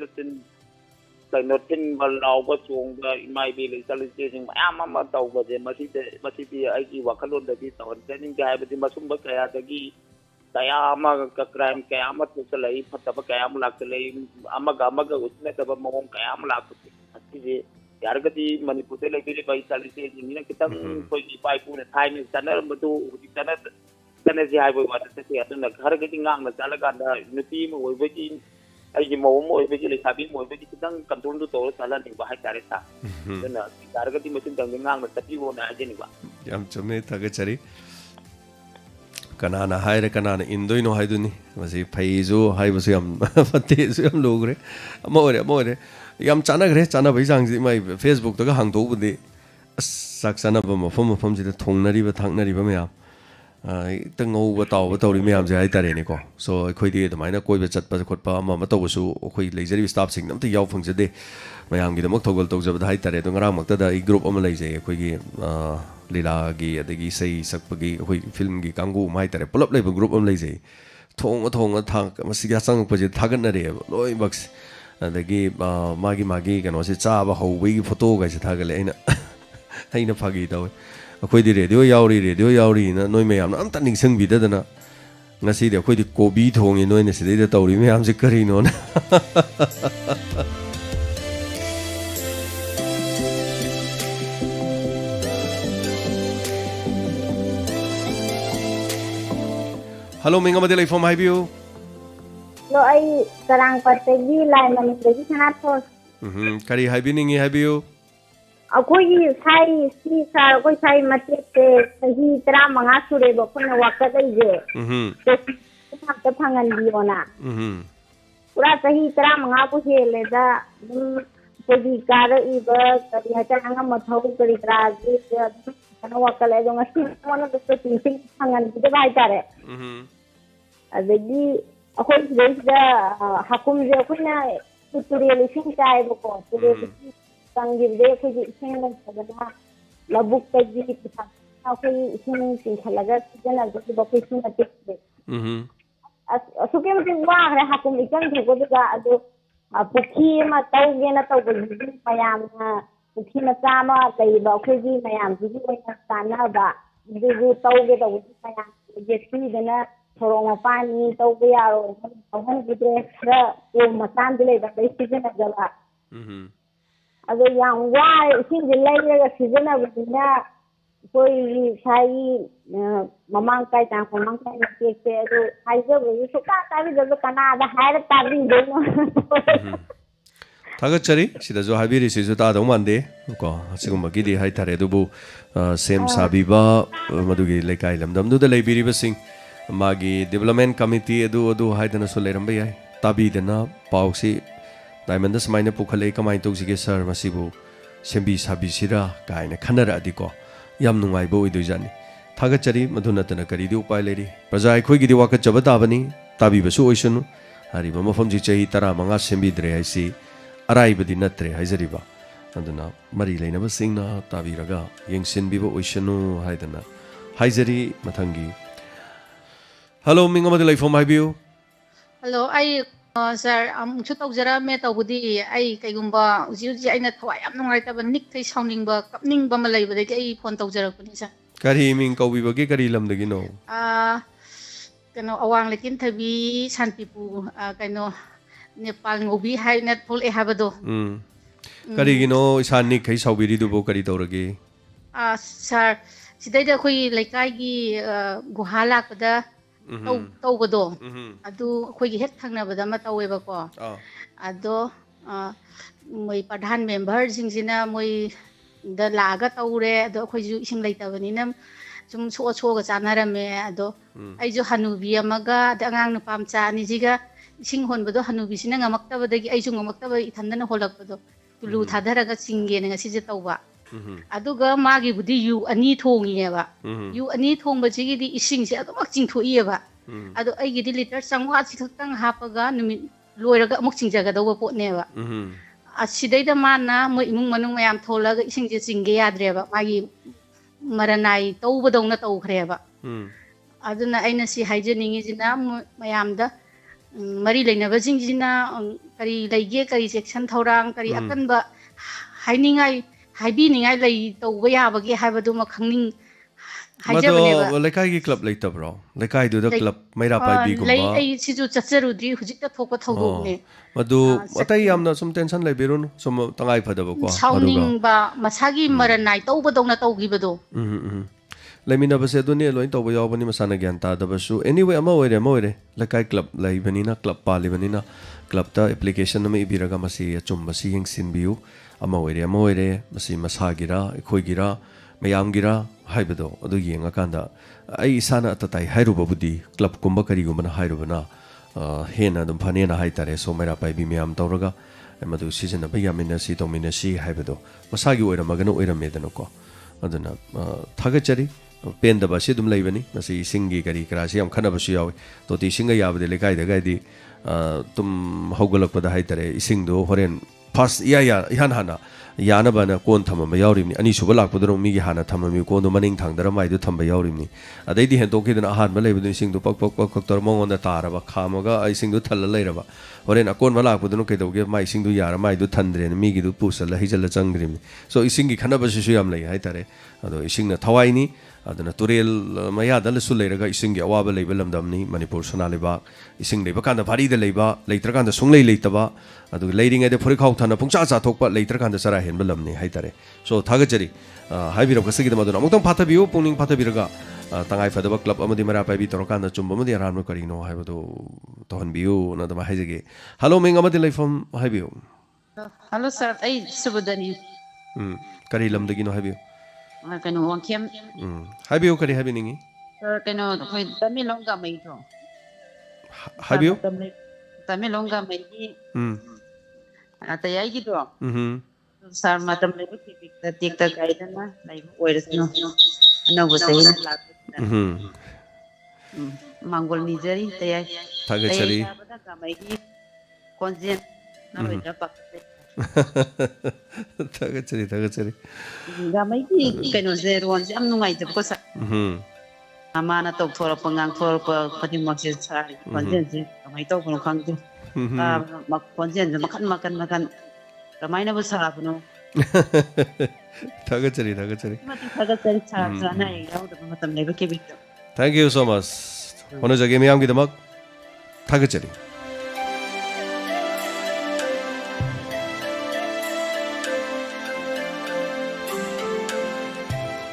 like nothing but now what's wrong, it might be soliciting Amama over the Masiti, I give Wakalo that is our sending guy with the Masumba Kayatagi, Kayama, Kakram, Kayama, Tusalay, Patapakayam, Lakalay, Amagamaga, which met about Mom Kayam Lak. Yargati manipulated by soliciting in a kitam for the pipe and time is Tanner, but to Tennessee Highway, what is the Hargating on the Salaganda, the team was waiting. I give more visually having more vegetation control to Torres Island in Bahai Taresa. Then Yargati machine coming on the Tapu and Geneva. Yam Chame Tagachari Kanana Haire Kanana Indoino Haiduni was a Paizo, Hibosium, Fatesium Logre, More. Yam Chana Gre, Chana Bisang, my Facebook took a hang over the Saxana from the Tonari, but Tangnari Bamia. I don't know what our Tori Miam Zaitarico. So I quite the minor Koy chat Pacopa, Matosu, quite lazy stop singing them to Yaw from the day. My young the Moctogal talks about the Haitare, Dongaramata, group of Malaysia, Quigi, Lila Gi, the Gisei, Sakpagi, Film Gikangu, Maitare, pull up label group of lazy. Tong, a tank, Masigasang was a Taganare, Loy Bucks. And they gave Maggie and was it Saba, how we photo guys at Hagalena. Ain't a puggy though. A quid radio yauri, no may I'm turning some bit than a Nasi, the quid Kobe tongue in no necessity that Tori may have the carino. Hello, Mingamadele from my view. No, I Sarang Pategi line and the Sanatos. Kari Habining, have you? A Koyi Sai, Sisa, Kosai Mate, he Tramanga Sure, but Waka the Pangan Diona. Rata he Tramanga Puhele, the Gara Eva, the Hatanga Mato, the Razi, and Wakala, one of the things Pangan divided. The Akwai da hakum je kuna tutorial shin tai ko tutorial sangir de ko ji shin da labuk ta ji ta akwai shin khalaga jana da ba ko shin atik de asuke mutin wa ra hakum ikan ko da ado pukhi ma tauge na tau ji mayam na pukhi na sama kai ba ko ji mayam ji ko na sana ba ji tauge da ji mayam je si de na Toroma pani, Tobiaro, Matan delay, but they season of the lap. As a young wife, since the later season of the night, Boy, Sai, Mamma Kaitan, Mamma Kaitan, I go, you should not have the Canada, had a tabby. ꯊꯥꯒꯠꯆꯔꯤ ꯁꯤꯗꯁꯨ ꯍꯥꯏꯕꯤꯔꯤꯁꯤꯁꯨ ꯇꯥꯗꯧ ꯃꯥꯟꯗꯦ ꯀꯣ ꯑꯁꯤꯒꯨꯝꯕꯒꯤꯗꯤ ꯍꯥꯏꯇꯥꯔꯦ ꯑꯗꯨꯕꯨ ꯁꯦꯝ ꯁꯥꯕꯤꯕ ꯃꯗꯨꯒꯤ ꯂꯩꯀꯥꯏ ꯂꯝꯗꯝꯗꯨꯗ ꯂꯩꯕꯤꯔꯤꯕꯁꯤꯡ ꯃꯥꯒꯤ ꯗꯤꯕꯦꯂꯞꯃꯦꯟ ꯀꯃꯤꯇꯤ ꯑꯗꯨ ꯍꯥꯏꯗꯅꯁꯨ ꯂꯩꯔꯝꯕ ꯌꯥꯏ ꯇꯥꯕꯤꯗꯅ ꯄꯥꯎꯁꯤ ꯗꯥꯏꯃꯟꯗ ꯁꯨꯃꯥꯏꯅ ꯄꯨꯈꯠꯂꯛꯏ ꯀꯃꯥꯏꯅ ꯇꯧꯁꯤꯒꯦ ꯁꯥꯔ ꯃꯁꯤꯕꯨ ꯁꯦꯝꯕꯤ ꯁꯥꯕꯤꯁꯤꯔꯥ ꯀꯥꯏꯅ ꯈꯟꯅꯔꯛꯑꯗꯤꯀꯣ ꯌꯥꯝ ꯅꯨꯡꯉꯥꯏꯕ ꯑꯣꯏꯗꯣꯏꯖꯥꯠꯅꯤ ꯊꯥꯒꯠꯆꯔꯤ ꯃꯗꯨ ꯅꯠꯇꯅ ꯀꯔꯤꯗꯤ ꯎꯄꯥꯏ ꯂꯩꯔꯤ ꯄ꯭ꯔꯖꯥ ꯑꯩꯈꯣꯏꯒꯤꯗꯤ ꯋꯥꯀꯠꯆꯕ ꯇꯥꯕꯅꯤ ꯇꯥꯕꯤꯕꯁꯨ ꯑꯣꯏꯁꯅꯨ ꯍꯥꯏꯔꯤꯕ ꯃꯐꯝꯁꯤ ꯆꯍꯤ 15 ꯁꯦꯝꯕꯤꯗ꯭ꯔꯦ ꯍꯥꯏꯁꯤ ꯑꯔꯥꯏꯕꯗꯤ ꯅꯠꯇ꯭ꯔꯦ ꯍꯥꯏꯖꯔꯤꯕ ꯑꯗꯨꯅ ꯃꯔꯤ ꯂꯩꯅꯕꯁꯤꯡꯅ ꯇꯥꯕꯤꯔꯒ ꯌꯦꯡꯁꯤꯟꯕꯤꯕ ꯑꯣꯏꯁꯅꯨ ꯍꯥꯏꯗꯅ ꯍꯥꯏꯖꯔꯤ ꯃꯊꯪꯒꯤ ꯍꯜꯂꯣ ꯃꯤꯡ ꯑꯃꯗ ꯂꯩꯐꯝ ꯍꯥꯏꯕꯤꯌꯨ ꯍꯜꯂꯣ ꯑꯩ ꯁꯥꯔ ꯑꯃꯨꯛꯁꯨ ꯇꯧꯖꯔꯝꯃꯦ ꯇꯧꯕꯗꯤ ꯑꯩ ꯀꯩꯒꯨꯝꯕ ꯍꯧꯖꯤꯛ ꯑꯩꯅ ꯊꯋꯥꯏ ꯌꯥꯝ ꯅꯨꯡꯉꯥꯏꯇꯕ ꯅꯤꯛꯊꯩ ꯁꯥꯎꯅꯤꯡꯕ ꯀꯞꯅꯤꯡꯕ ꯑꯃ ꯂꯩꯕꯗꯒꯤ ꯑꯩ ꯐꯣꯟ ꯇꯧꯖꯔꯛꯄꯅꯤ ꯁꯥꯔ ꯀꯔꯤ ꯃꯤꯡ ꯀꯧꯕꯤꯕꯒꯦ ꯀꯔꯤ ꯂꯝꯗꯒꯤꯅꯣ ꯀꯩꯅꯣ ꯑꯋꯥꯡ ꯂꯩꯀꯤꯟꯊꯕꯤ ꯁꯥꯟꯇꯤꯄꯨꯔ ꯀꯩꯅꯣ ꯅꯦꯄꯥꯜ ꯉꯧꯕꯤ ꯍꯥꯏꯅ ꯊꯣꯛꯂꯛꯑꯦ ꯍꯥꯏꯕꯗꯣ ꯀꯔꯤꯒꯤꯅꯣ ꯏꯁꯥ ꯅꯤꯛꯈꯩ ꯁꯥꯎꯕꯤꯔꯤꯗꯨꯕꯨ ꯀꯔꯤ ꯇꯧꯔꯒꯦ ꯁꯥꯔ ꯁꯤꯗꯩꯗ ꯑꯩꯈꯣꯏꯒꯤ ꯂꯩꯀꯥꯏꯒꯤ ꯒꯨꯍꯥ ꯂꯥꯛꯄꯗ ꯇꯧꯕꯗꯣ ꯑꯗꯨ ꯑꯩꯈꯣꯏꯒꯤ ꯍꯦꯛ ꯊꯪꯅꯕꯗ ꯑꯃ ꯇꯧꯋꯦꯕꯀꯣ ꯑꯗꯣ ꯃꯣꯏ ꯄ꯭ꯔꯙꯥꯟ ꯃꯦꯝꯕꯔꯁꯤꯡꯁꯤꯅ ꯃꯣꯏꯗ ꯂꯥꯛꯑꯒ ꯇꯧꯔꯦ ꯑꯗꯣ ꯑꯩꯈꯣꯏꯁꯨ ꯏꯁꯤꯡ ꯂꯩꯇꯕꯅꯤꯅ ꯁꯨꯝ ꯁꯣꯛꯑꯒ ꯆꯥꯅꯔꯝꯃꯦ ꯑꯗꯣ ꯑꯩꯁꯨ ꯍꯅꯨꯕꯤ ꯑꯃꯒ ꯑꯗꯩ ꯑꯉꯥꯡ ꯅꯨꯄꯥ ꯃꯆꯥ ꯑꯅꯤꯁꯤꯒ ꯏꯁꯤꯡ ꯍꯣꯟꯕꯗꯣ ꯍꯅꯨꯕꯤꯁꯤꯅ ꯉꯝꯃꯛꯇꯕꯗꯒꯤ ꯑꯩꯁꯨ ꯉꯝꯃꯛꯇꯕ ꯏꯊꯟꯗꯅ ꯍꯣꯜꯂꯛꯄꯗꯣ ꯇꯨꯂꯨ ꯊꯥꯗꯔꯒ ꯆꯤꯡꯒꯦꯅ ꯉꯁꯤꯁꯦ ꯇꯧꯕ ꯑꯗꯨꯒ ꯃꯥꯒꯤꯕꯨꯗꯤ ꯌꯨ 2 ꯊꯣꯡꯉꯤꯑꯕ ꯌꯨ 2 ꯊꯣꯡꯕꯁꯤꯒꯤꯗꯤ ꯏꯁꯤꯡꯁꯦ ꯑꯗꯨꯃꯛ ꯆꯤꯡꯊꯣꯛꯏꯑꯕ ꯑꯗꯣ ꯑꯩꯒꯤꯗꯤ ꯂꯤꯇꯔ 500 ꯈꯛꯇꯪ ꯍꯥꯞꯄꯒ ꯅꯨꯃꯤꯠ ꯂꯣꯏꯔꯒ ꯑꯃꯨꯛ ꯆꯤꯡꯖꯒꯗꯧꯕ ꯄꯣꯠꯅꯦꯕ ꯑꯁꯤꯗꯩꯗ ꯃꯥꯅ ꯃꯣꯏ ꯏꯃꯨꯡ ꯃꯅꯨꯡ ꯃꯌꯥꯝ ꯊꯣꯜꯂꯒ ꯏꯁꯤꯡꯁꯦ ꯆꯤꯡꯒꯦ ꯌꯥꯗ꯭ꯔꯦꯕ ꯃꯥꯒꯤ ꯃꯔꯅꯥꯏ ꯇꯧꯕꯗꯧꯅ ꯇꯧꯈ꯭ꯔꯦꯕ ꯑꯗꯨꯅ ꯑꯩꯅ ꯁꯤ ꯍꯥꯏꯖꯅꯤꯡꯉꯤꯁꯤꯅ ꯃꯌꯥꯝꯗ ꯃꯔꯤ ꯂꯩꯅꯕꯁꯤꯡꯁꯤꯅ ꯀꯔꯤ ꯂꯩꯒꯦ ꯀꯔꯤ ꯆꯦꯛꯁꯤꯟ ꯊꯧꯔꯥꯡ ꯀꯔꯤ ꯑꯀꯟꯕ ꯍꯥꯏꯅꯤꯡꯉꯥꯏ ꯍꯥꯏꯕꯤꯅꯤꯡꯉꯥꯏ ꯂꯩ ꯇꯧꯕ ꯌꯥꯕꯒꯦ ꯍꯥꯏꯕꯗꯨꯃ ꯍꯥꯏꯖꯕꯅꯦꯕ ꯂꯩꯀꯥꯏꯒꯤ ꯀ꯭ꯂꯕ ꯂꯩꯇꯕ꯭ꯔꯣ ꯂꯩꯀꯥꯏꯗꯨꯗ ꯀ꯭ꯂꯕ ꯃꯩꯔꯥ ꯄꯥꯏꯕꯤꯒꯨꯝꯕ ꯑꯩ ꯁꯤꯁꯨ ꯆꯠꯆꯔꯨꯗ꯭ꯔꯤ ꯍꯧꯖꯤꯛꯇ ꯊꯣꯛꯄ ꯊꯧꯗꯣꯛꯅꯦ ꯃꯗꯨ ꯑꯇꯩ ꯌꯥꯝꯅ ꯁꯨꯝ ꯇꯦꯟꯁꯟ ꯂꯩꯕꯤꯔꯨꯅꯨ ꯁꯨꯝ ꯇꯉꯥꯏ ꯐꯗꯕꯀꯣ ꯑꯗꯨꯒ ꯁꯥꯎꯅꯤꯡꯕ ꯃꯁꯥꯒꯤ ꯃꯔꯟꯅꯥꯏ ꯇꯧꯕꯗꯧꯅ ꯇꯧꯈꯤꯕꯗꯣ ꯂꯩꯃꯤꯟꯅꯕꯁꯦ ꯑꯗꯨꯅꯤ ꯂꯣꯏ ꯇꯧꯕ ꯌꯥꯎꯕꯅꯤ ꯃꯁꯥꯅ ꯒ꯭ꯌꯥꯟ ꯇꯥꯗꯕꯁꯨ ꯑꯦꯅꯤꯋꯦ ꯑꯃ ꯑꯣꯏꯔꯦ ꯂꯩꯀꯥꯏ ꯀ꯭ꯂꯕ ꯂꯩꯕꯅꯤ나 ꯀ꯭ꯂꯕ ꯄꯥꯜꯂꯤꯕꯅꯤꯅ ꯀ꯭ꯂꯕꯇ ꯑꯦꯄ꯭ꯂꯤꯀꯦꯁꯟ ꯑꯃ ꯏꯕꯤꯔꯒ ꯃꯁꯤ ꯑꯆꯨꯝꯕꯁꯤ ꯌꯦꯡꯁꯤꯟꯕꯤꯌꯨ ꯑꯃ ꯑꯣꯏꯔꯦ ꯃꯁꯤ ꯃꯁꯥꯒꯤꯔ ꯑꯩꯈꯣꯏꯒꯤꯔ ꯃꯌꯥꯝꯒꯤꯔ ꯍꯥꯏꯕꯗꯣ ꯑꯗꯨ ꯌꯦꯡꯉꯀꯥꯟꯗ ꯑꯩ ꯏꯁꯥꯅ ꯑꯇꯇꯥꯏ ꯍꯥꯏꯔꯨꯕꯕꯨꯗꯤ ꯀ꯭ꯂꯕꯀꯨꯝꯕ ꯀꯔꯤꯒꯨꯝꯕꯅ ꯍꯥꯏꯔꯨꯕꯅ ꯍꯦꯟꯅ ꯑꯗꯨꯝ ꯐꯅꯦꯅ ꯍꯥꯏꯇꯥꯔꯦ ꯁꯣ ꯃꯩꯔꯥ ꯄꯥꯏꯕꯤ ꯃꯌꯥꯝ ꯇꯧꯔꯒ ꯃꯗꯨ ꯁꯤꯖꯤꯟꯅꯕ ꯌꯥꯃꯤꯟꯅꯁꯤ ꯇꯧꯃꯤꯟꯅꯁꯤ ꯍꯥꯏꯕꯗꯣ ꯃꯁꯥꯒꯤ ꯑꯣꯏꯔꯝꯃꯒꯅ ꯑꯣꯏꯔꯝꯃꯦꯗꯅꯀꯣ ꯑꯗꯨꯅ ꯊꯥꯒꯠꯆꯔꯤ ꯄꯦꯟꯗꯕ ꯑꯁꯤ ꯑꯗꯨꯝ ꯂꯩꯕꯅꯤ ꯃꯁꯤ ꯏꯁꯤꯡꯒꯤ ꯀꯔꯤ ꯀꯔꯥꯁꯤ ꯌꯥꯝ ꯈꯟꯅꯕꯁꯨ ꯌꯥꯎꯏ ꯇꯣꯇꯤ ꯏꯁꯤꯡꯒ ꯌꯥꯕꯗꯤ ꯂꯩꯀꯥꯏꯗꯒꯗꯤ ꯇꯨꯝ ꯍꯧꯒꯠꯂꯛꯄꯗ ꯍꯥꯏꯇꯥꯔꯦ ꯏꯁꯤꯡꯗꯣ ꯍꯣꯔꯦꯟ ꯐꯥꯔꯁ ꯏꯍꯥꯟ ꯍꯥꯟꯅ ꯌꯥꯅꯕꯅ ꯀꯣꯟ ꯊꯝꯃꯝꯕ ꯌꯥꯎꯔꯤꯕꯅꯤ ꯑꯅꯤꯁꯨꯕ ꯂꯥꯛꯄꯗꯨꯅ ꯃꯤꯒꯤ ꯍꯥꯟꯅ ꯊꯝꯃꯝꯃꯤ ꯀꯣꯟꯗꯣ ꯃꯅꯤꯡ ꯊꯥꯡꯗꯔ ꯃꯥꯏꯗꯨ ꯊꯝꯕ ꯌꯥꯎꯔꯤꯕꯅꯤ ꯑꯗꯩꯗꯤ ꯍꯦꯟꯇꯣꯛꯈꯤꯗꯅ ꯑꯍꯥꯟꯕ ꯂꯩꯕꯗꯨ ꯏꯁꯤꯡꯗꯣ ꯄꯛ ꯇꯧꯔ ꯃꯉꯣꯟꯗ ꯇꯥꯔꯕ ꯈꯥꯝꯃꯒ ꯏꯁꯤꯡꯗꯣ ꯊꯜꯂ ꯂꯩꯔꯕ ꯍꯣꯔꯦꯟ ꯑꯀꯣꯟꯕ ꯂꯥꯛꯄꯗꯨꯅ ꯀꯩꯗꯧꯒꯦ ꯃꯥ ꯏꯁꯤꯡꯗꯨ ꯌꯥꯔ ꯃꯥꯏꯗꯨ ꯊꯟꯗ꯭ꯔꯦꯅ ꯃꯤꯒꯤꯗꯨ ꯄꯨꯁꯜꯂ ꯍꯩꯖꯜꯂ ꯆꯪꯈ꯭ꯔꯤꯕꯅꯤ ꯁꯣ ꯏꯁꯤꯡꯒꯤ ꯈꯟꯅꯕꯁꯤꯁꯨ ꯌꯥꯝ ꯂꯩ ꯍꯥꯏꯇꯥꯔꯦ ꯑꯗꯣ ꯏꯁꯤꯡꯅ ꯊꯋꯥꯏꯅꯤ ꯑꯗꯨꯅ ꯇꯨꯔꯦꯜ ꯃꯌꯥꯗꯁꯨ ꯂꯩꯔꯒ ꯏꯁꯤꯡꯒꯤ ꯑꯋꯥꯕ ꯂꯩꯕ ꯂꯝꯗꯝꯅꯤ ꯃꯅꯤꯄꯨꯔ ꯁꯅꯥ ꯂꯩꯕꯥꯛ ꯏꯁꯤꯡ ꯂꯩꯕ ꯀꯥꯟꯗ ꯚꯥꯔꯤꯗ ꯂꯩꯕ ꯂꯩꯇ꯭ꯔꯀꯥꯟꯗ ꯁꯨꯡꯂꯩ ꯂꯩꯇꯕ ꯑꯗꯨꯒ ꯂꯩꯔꯤꯉꯩꯗ ꯐꯨꯔꯤꯠꯈꯥꯎ ꯊꯟꯅ ꯄꯨꯡꯆꯥ ꯆꯥꯊꯣꯛꯄ ꯂꯩꯇ꯭ꯔꯀꯥꯟꯗ ꯆꯔꯥ ꯍꯦꯟꯕ ꯂꯝꯅꯤ ꯍꯥꯏꯇꯥꯔꯦ ꯁꯣ ꯊꯥꯒꯠꯆꯔꯤ ꯍꯥꯏꯕꯤꯔꯛꯄꯁꯤꯒꯤꯗꯃꯛ ꯑꯗꯨꯅ ꯑꯃꯨꯛꯇꯪ ꯐꯥꯊꯕꯤꯌꯨ ꯄꯨꯛꯅꯤꯡ ꯐꯥꯊꯕꯤꯔꯒ ꯇꯉꯥꯏ ꯐꯗꯕ ꯀ꯭ꯂꯕ ꯑꯃꯗꯤ ꯃꯩꯔꯥ ꯄꯥꯏꯕꯤ ꯇꯧꯔꯀꯥꯟꯗ ꯆꯨꯝꯕ ꯑꯃꯗꯤ ꯑꯔꯥꯟꯕ ꯀꯔꯤꯅꯣ ꯍꯥꯏꯕꯗꯨ ꯇꯧꯍꯟꯕꯤꯌꯨꯅ ꯑꯗꯨꯃꯥꯏꯅ ꯍꯥꯏꯖꯒꯦ ꯍꯜꯂꯣ ꯃꯤꯡ ꯑꯃꯗꯤ ꯂꯩꯐꯝ ꯍꯥꯏꯕꯤꯌꯨ ꯍꯜꯂꯣ ꯁꯥꯔ ꯑꯩ ꯁꯨꯕꯗꯅꯤ ꯀꯔꯤ ꯂꯝꯗꯒꯤꯅꯣ ꯍꯥꯏꯕꯤꯌꯨ ꯀꯩꯅꯣ ꯋꯥꯡꯈꯦꯝ ꯍꯥꯏꯕꯤꯌꯨ ꯀꯔꯤ ꯍꯥꯏꯕꯤꯅꯤꯡꯉꯤ ꯁꯥꯔ ꯀꯩꯅꯣ ꯑꯩꯈꯣꯏ ꯇꯃꯦꯡꯂꯣꯡ ꯒꯥꯃꯩꯗꯣ ꯁꯥꯔ ꯍꯥꯏꯕꯤꯌꯨ ꯇꯃꯦꯡꯂꯣꯡ ꯒꯥꯃꯩꯒꯤ ꯑꯇꯩ ꯗꯣ ꯁꯥꯔ ꯃꯇꯝ ꯂꯩꯕ ꯇꯦꯛꯇ ꯀꯥꯏꯗꯅ ꯂꯩꯕ ꯑꯣꯏꯔꯁꯅꯨ ꯑꯅꯧꯕ ꯆꯍꯤꯅ ꯂꯥꯛꯄꯁꯤꯗ ꯃꯥꯡꯒꯣꯜ ꯅꯤꯖꯔꯤ ꯇꯌꯥꯏ ꯇꯥꯕꯗ ꯒꯥꯃꯩꯒꯤ ꯈꯣꯟꯖꯦꯜ ꯅꯥꯔꯣꯏꯗ꯭ꯔꯥ ꯄꯥꯈꯠꯆꯩ ꯊꯥꯒꯠꯆꯔꯤ ꯒꯥꯃꯩꯒꯤ ꯀꯩꯅꯣꯁꯦ ꯔꯣꯟꯁꯦ ꯌꯥꯝ ꯅꯨꯡꯉꯥꯏꯇꯕꯀꯣ ꯁꯥꯔ ꯃꯥꯅ ꯇꯧꯊꯣꯔꯛꯄ ꯉꯥꯡꯊꯣꯔꯛꯄ ꯈꯨꯗꯤꯡꯃꯛꯁꯦ ꯁꯥꯔꯒꯤ ꯈꯣꯟꯖꯦꯜꯁꯦ ꯀꯃꯥꯏꯅ ꯇꯧꯕꯅꯣ ꯈꯪꯗꯦ ꯈꯣꯟꯖꯦꯜꯁꯦ ꯃꯈꯟ ꯀꯃꯥꯏꯅꯕꯨ ꯁꯥꯕꯅꯣ ꯊꯥꯒꯠꯆꯔꯤ ꯃꯇꯤꯛ ꯊꯥꯒꯠꯆꯔꯤ ꯁꯥꯔꯁꯨ ꯑꯅꯥ ꯑꯌꯦꯛ ꯌꯥꯎꯗꯕ ꯃꯇꯝ ꯂꯩꯕ ꯀꯦꯕꯤꯛꯇ ꯊꯦꯡꯛ ꯌꯨ ꯁꯣ ꯃꯆ ꯍꯣꯠꯅꯖꯒꯦ ꯃꯌꯥꯝꯒꯤꯗꯃꯛ ꯊꯥꯒꯠꯆꯔꯤ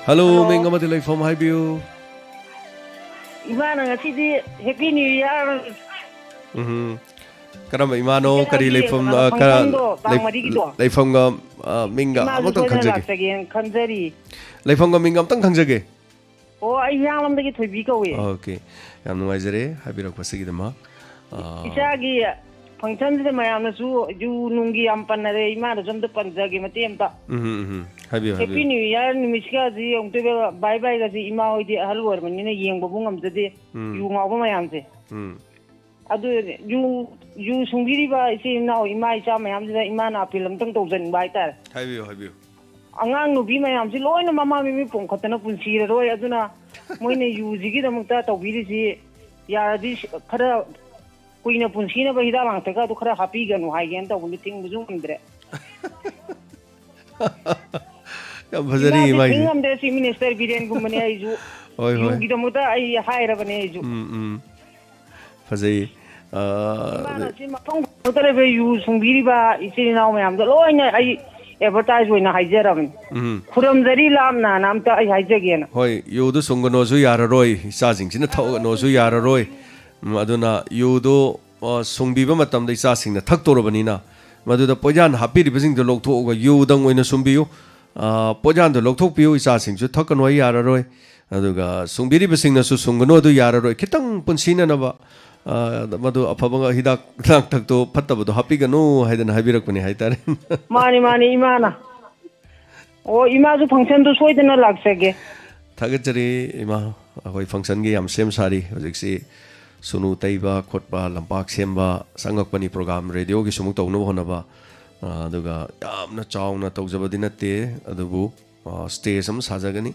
ꯍꯜꯂꯣ ꯃꯤꯡ ꯑꯃꯗꯤ ꯂꯩꯐꯝ ꯍꯥꯏꯕꯤꯌꯨ 이만은 어찌지 해피 뉴 이어 Karamba imano kari leifam leifam ga minga amtang khanjage leifam ga minga amtang khanjage oh ai yanglamdagi thoibi kawe okay yam nuaijare habirak pasigi dama isagi function de mayam na su ju nungi am panare ima da jamda panjage matem ta habiyo happy new year nimiska ji ongte bye bye ga ji ima hoidi ahal war mani na yeng babung am jade yu ngawba mayam je adu yu sungiri ba isi na ima isa mayam je ima na film tang tawjan bai tar habiyo angang nubi mayam ji loina mama mi pong khatana punsira roi aduna moine yu ji gi damukta tawbiri ji ya di khara kuina punsina ba hida lang taka to khara happy ganu hai gen ta buli ting bujung andre ya bhajari mai ting am de si minister biren gumane ai ju yu gi damukta ai haira bane ai ju phajai mana si ma pong tare be yu sungbiri ba isi na mayam da loina ai advertise hoina haijaram khuram jari lam na nam ta ai haijagena hoi yu du sungano ju yararoi isa jing sina thau no ju yararoi aduna yu do sungbiba matam da isa sing na thak torobani na madu da pojan happy ribasing do loktho ga yu dang oina sumbiyu pojan do lokthok piu isa sing ju thak no yararoi aduga sungbiri basing na su sungano do yararoi kitang punsina na ba madu afabanga hidak lang tak to phatta do happy ganu haidan habirak pani haitare mani imana o ima ju function do soidana laksage thagachari ima ahoi function ge yam sem sari hojiksi sunu taiba khotba lampak semba sangak pani program radio gi sumuk tawno honaba aduga yamna chawna tawjabadi natte adubu stage am sajagani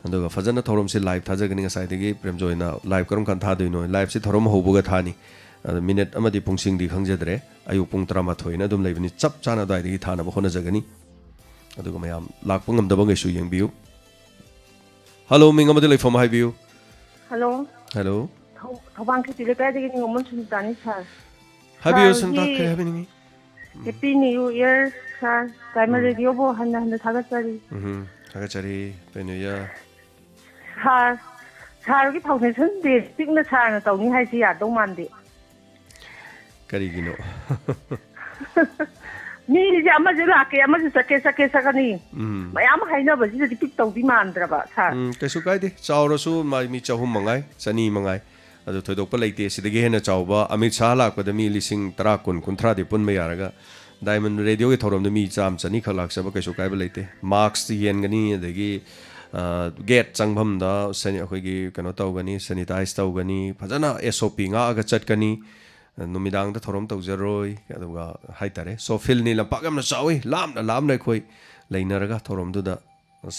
aduga fajana thorom se live thajagani ngasai degi premjoina live karam kan thadoino live se thorom hobuga thani minute amadi pungsing di khangjadre ayu pung 13 na dum leibani chap chana dai degi thana ba hona jagani aduga mayam lakpangam dabang isu yengbiu hello mingamadi leifam hai biu hello thobang ki tile kai degi ngomon sun tani sir habiu sun tak kai habini happy new year sir timer radio bo handa thagachari happy new year sir ki foundation de tikna sir na tawni hai si ya dong mande kari gino ni ji amma je la ke amma je sake sakani mayam haina ba ji pik tawdi mandra ba sir kesu kai de chawro su mai mi chahum mangai chani mangai adu thoidok pa leite sidagi hena chawba amit sha lak pa da mi lising 10 kun kunthra de pun me yaraga diamond radio ge thorom da mi cham chani khalak sa ba kesu kai ba leite marks ti yen gani adagi gate changbam da sani akhoi gi kano tawgani sanitize tawgani phajana SOP nga aga chatkani numidang da thorom tawjaroi aduga haitare so fil ni lampak amna chawi lam na khoi leinaraga thorom du da